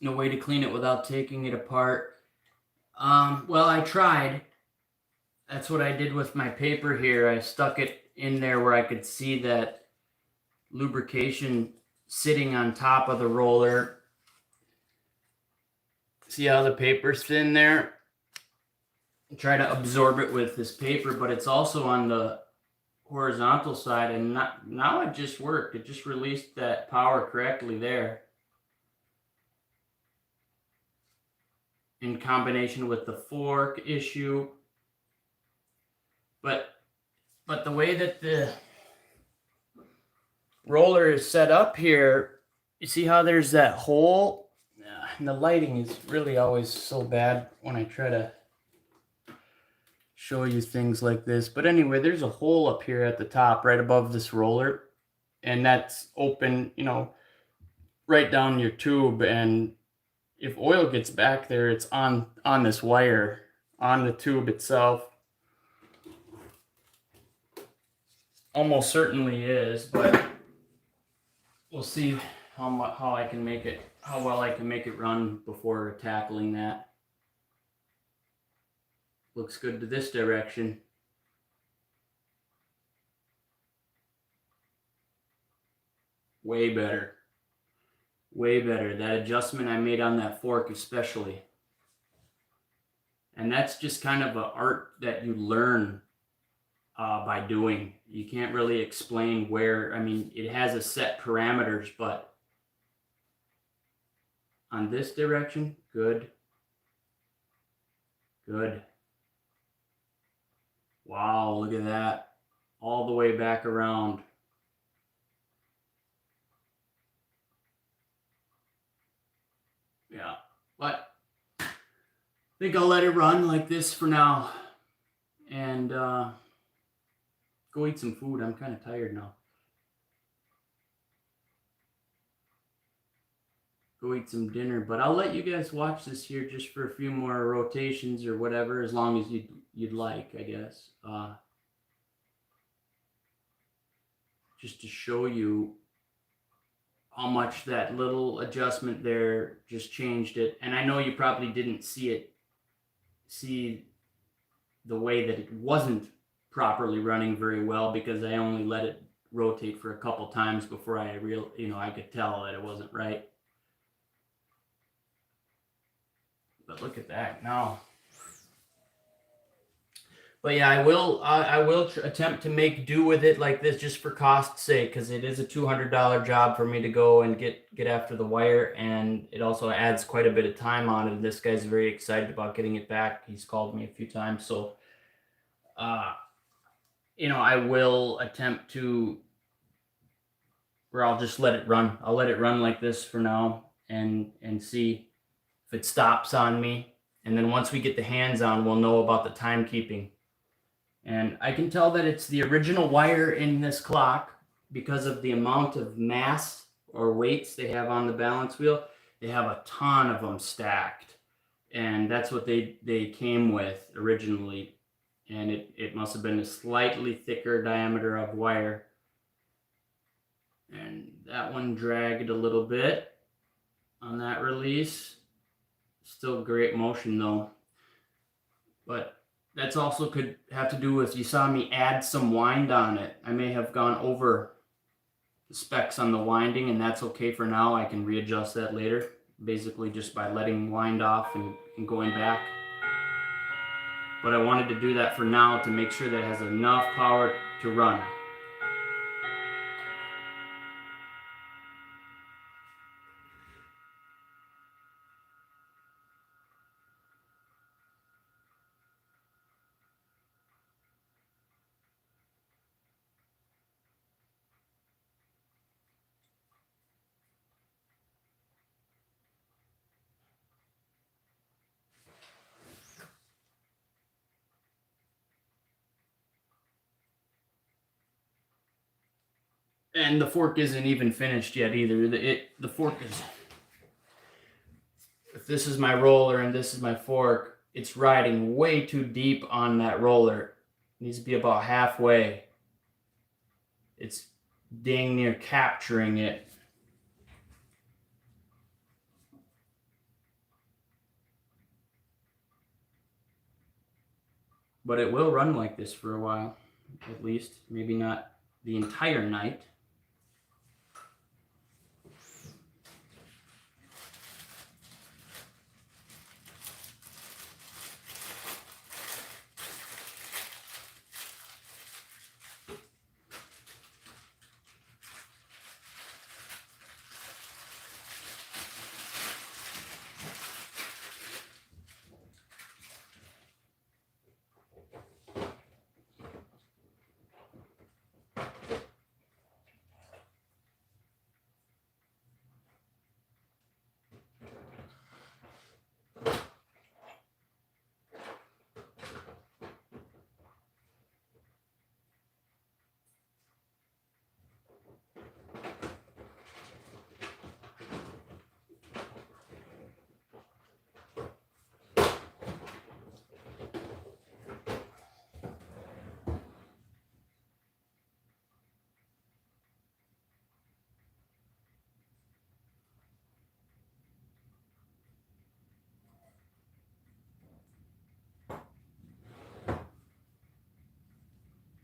No way to clean it without taking it apart. Well, I tried. That's what I did with my paper here. I stuck it in there where I could see that lubrication sitting on top of the roller. See how the paper's thin there? Try to absorb it with this paper, but it's also on the horizontal side, and now it just worked. It just released that power correctly there. In combination with the fork issue. But the way that the roller is set up here, you see how there's that hole? And the lighting is really always so bad when I try to show you things like this. But anyway, there's a hole up here at the top right above this roller, and that's open, you know, right down your tube. And if oil gets back there, it's on this wire, on the tube itself. Almost certainly is, but we'll see how well I can make it run before tackling that. Looks good to this direction. Way better. Way better. That adjustment I made on that fork especially. And that's just kind of an art that you learn by doing. You can't really explain where, I mean, it has a set parameters, but on this direction, good. Good. Wow, look at that. All the way back around. Yeah, but I think I'll let it run like this for now. And go eat some food. I'm kind of tired now. Go eat some dinner, but I'll let you guys watch this here just for a few more rotations or whatever, as long as you'd like, I guess. Just to show you how much that little adjustment there just changed it. And I know you probably didn't see the way that it wasn't properly running very well, because I only let it rotate for a couple times before I could tell that it wasn't right. But look at that now. But yeah, I will attempt to make do with it like this just for cost's sake, because it is a $200 job for me to go and get after the wire, and it also adds quite a bit of time on it. And this guy's very excited about getting it back. He's called me a few times, so I will attempt to, or I'll just let it run. I'll let it run like this for now and see if it stops on me. And then once we get the hands on, we'll know about the timekeeping. And I can tell that it's the original wire in this clock because of the amount of mass or weights they have on the balance wheel. They have a ton of them stacked. And that's what they came with originally. And it must have been a slightly thicker diameter of wire. And that one dragged a little bit on that release. Still great motion though. But that's also could have to do with, you saw me add some wind on it. I may have gone over the specs on the winding, and that's okay for now. I can readjust that later, basically just by letting wind off and going back. But I wanted to do that for now to make sure that it has enough power to run. And the fork isn't even finished yet either. The fork is, if this is my roller and this is my fork, it's riding way too deep on that roller. It needs to be about halfway. It's dang near capturing it. But it will run like this for a while, at least. Maybe not the entire night.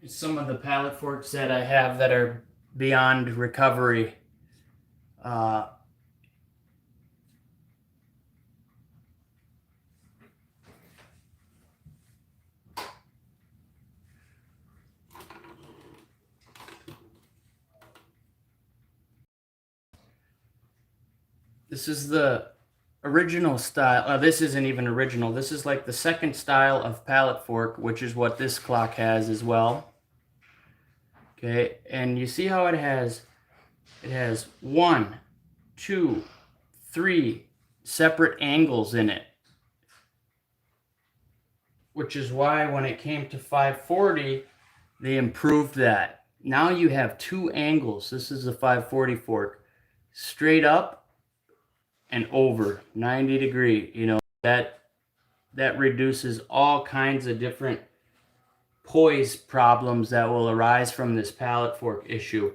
Some of the pallet forks that I have that are beyond recovery. This is the original style. This isn't even original. This is like the second style of pallet fork, which is what this clock has as well. Okay, and you see how it has 1, 2, 3 separate angles in it, which is why when it came to 540, they improved that. Now you have 2 angles. This is a 540 fork, straight up and over 90 degree. You know, that reduces all kinds of different poise problems that will arise from this pallet fork issue.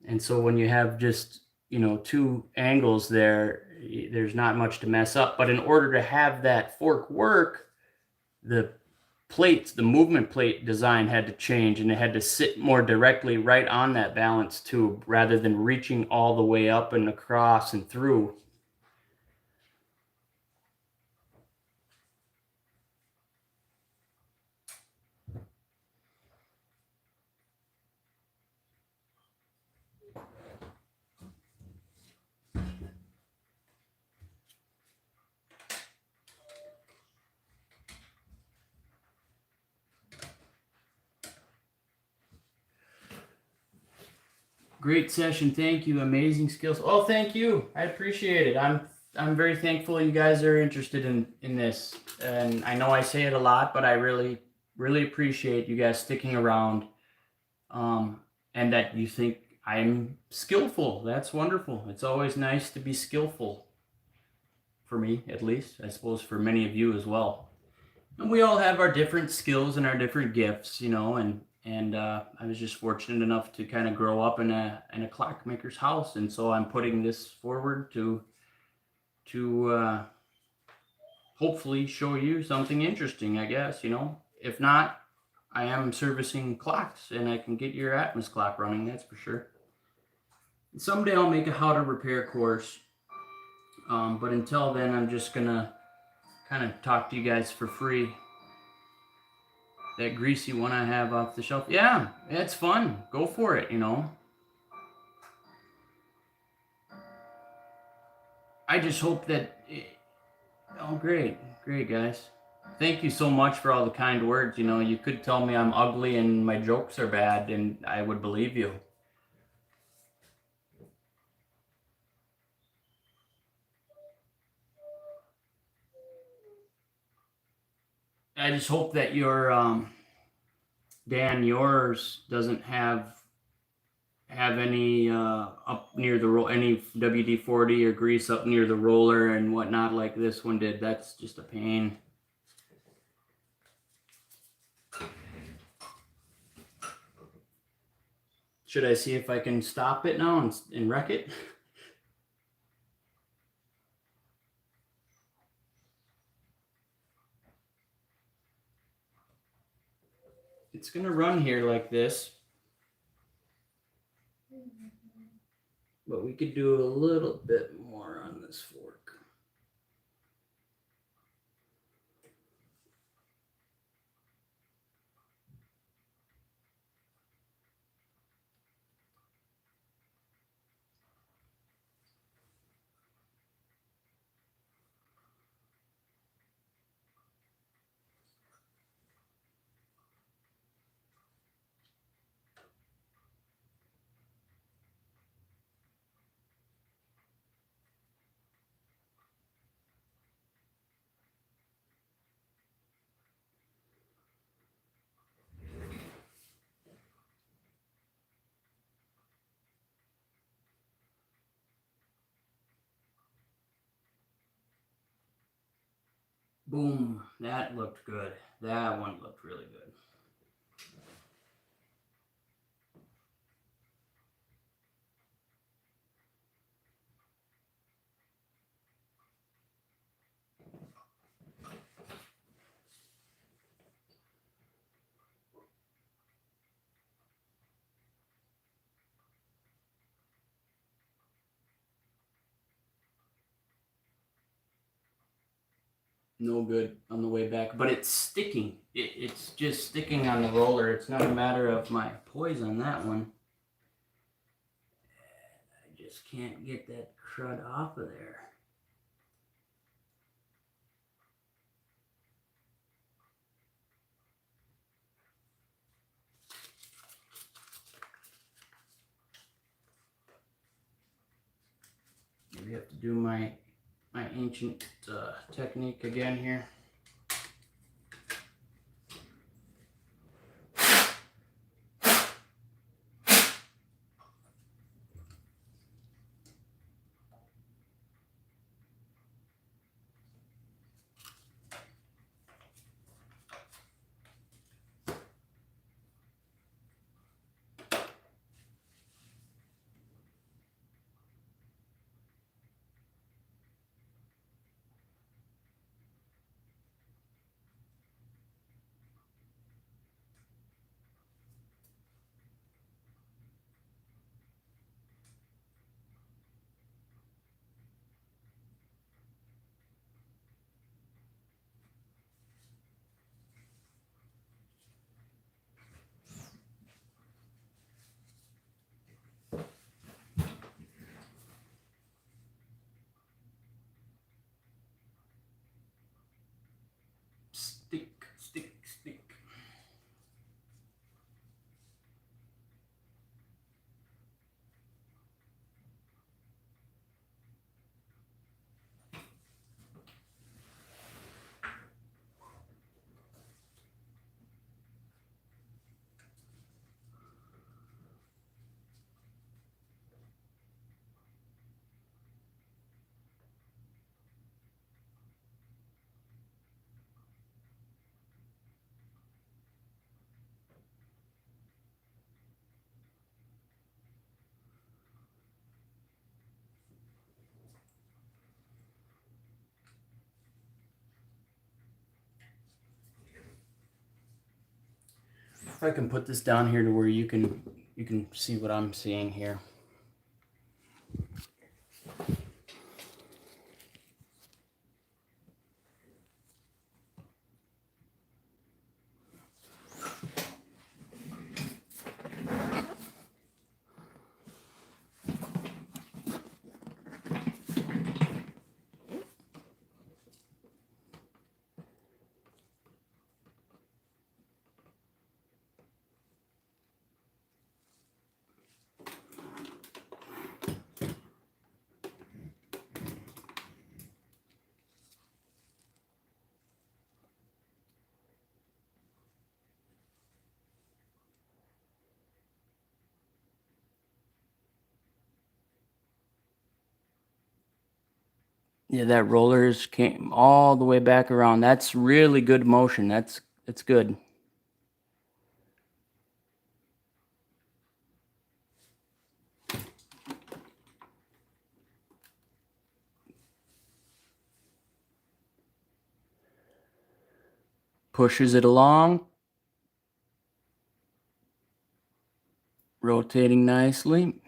And so when you have just, you know, 2 angles there, there's not much to mess up. But in order to have that fork work, the plates, the movement plate design had to change, and it had to sit more directly right on that balance tube rather than reaching all the way up and across and through. Great session. Thank you. Amazing skills. Oh, thank you. I appreciate it. I'm very thankful you guys are interested in this. And I know I say it a lot, but I really appreciate you guys sticking around. And that you think I'm skillful. That's wonderful. It's always nice to be skillful. For me, at least. I suppose for many of you as well. And we all have our different skills and our different gifts, you know, and and I was just fortunate enough to kind of grow up in a clockmaker's house, and so I'm putting this forward to hopefully show you something interesting, I guess, you know. If not, I am servicing clocks, and I can get your Atmos clock running, that's for sure. Someday I'll make a how to repair course, but until then, I'm just gonna kind of talk to you guys for free. That greasy one I have off the shelf, yeah, it's fun. Go for it, you know. I just hope that. Oh, great, great, guys. Thank you so much for all the kind words. You know, you could tell me I'm ugly and my jokes are bad, and I would believe you. I just hope that your Dan, yours doesn't have any up near the any WD-40 or grease up near the roller and whatnot like this one did. That's just a pain. Should I see if I can stop it now and wreck it? It's gonna run here like this, but we could do a little bit more on this fork. Boom, that looked good. That one looked really good. No good on the way back, but it's sticking. It's just sticking on the roller. It's not a matter of my poise on that one. I just can't get that crud off of there. Maybe I have to do my ancient technique again here. If I can put this down here to where you can see what I'm seeing here. Yeah, that rollers came all the way back around. That's really good motion. That's good. Pushes it along. Rotating nicely.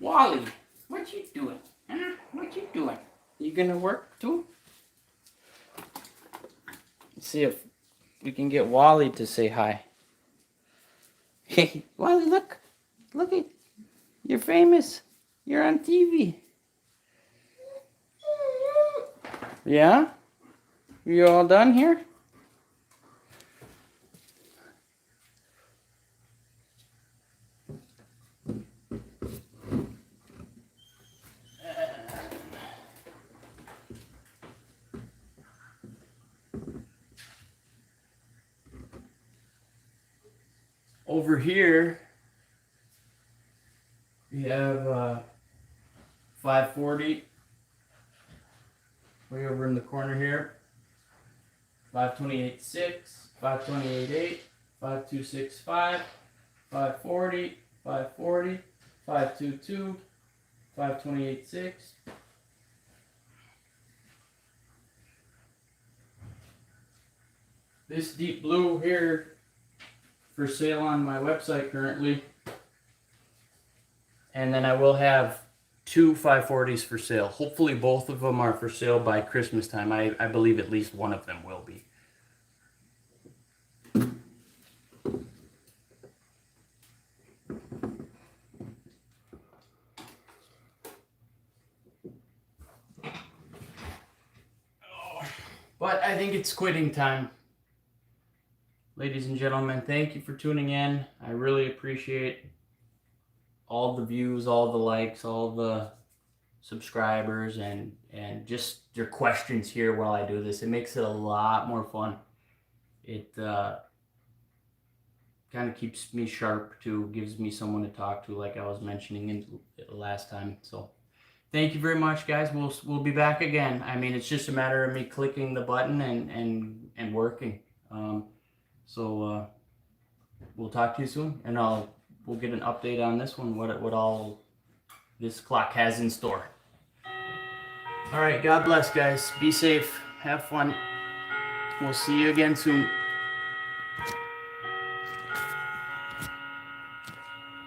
Wally, what you doing? Huh? What you doing? You gonna work too? Let's see if we can get Wally to say hi. Hey, Wally, look. Look at, you're famous. You're on TV. Yeah? You all done here? Over here, we have 540. Way over in the corner here. 528.6, 528.8, 5265, 540, 540, 522, 528.6. This deep blue here for sale on my website currently. And then I will have two 540s for sale. Hopefully both of them are for sale by Christmas time. I believe at least one of them will be. But I think it's quitting time. Ladies and gentlemen, thank you for tuning in. I really appreciate all the views, all the likes, all the subscribers, and just your questions here while I do this. It makes it a lot more fun. It kind of keeps me sharp too, gives me someone to talk to, like I was mentioning in last time. So thank you very much, guys. We'll be back again. I mean, it's just a matter of me clicking the button and working. We'll talk to you soon, and we'll get an update on this one. What all this clock has in store. All right, God bless, guys. Be safe. Have fun. We'll see you again soon.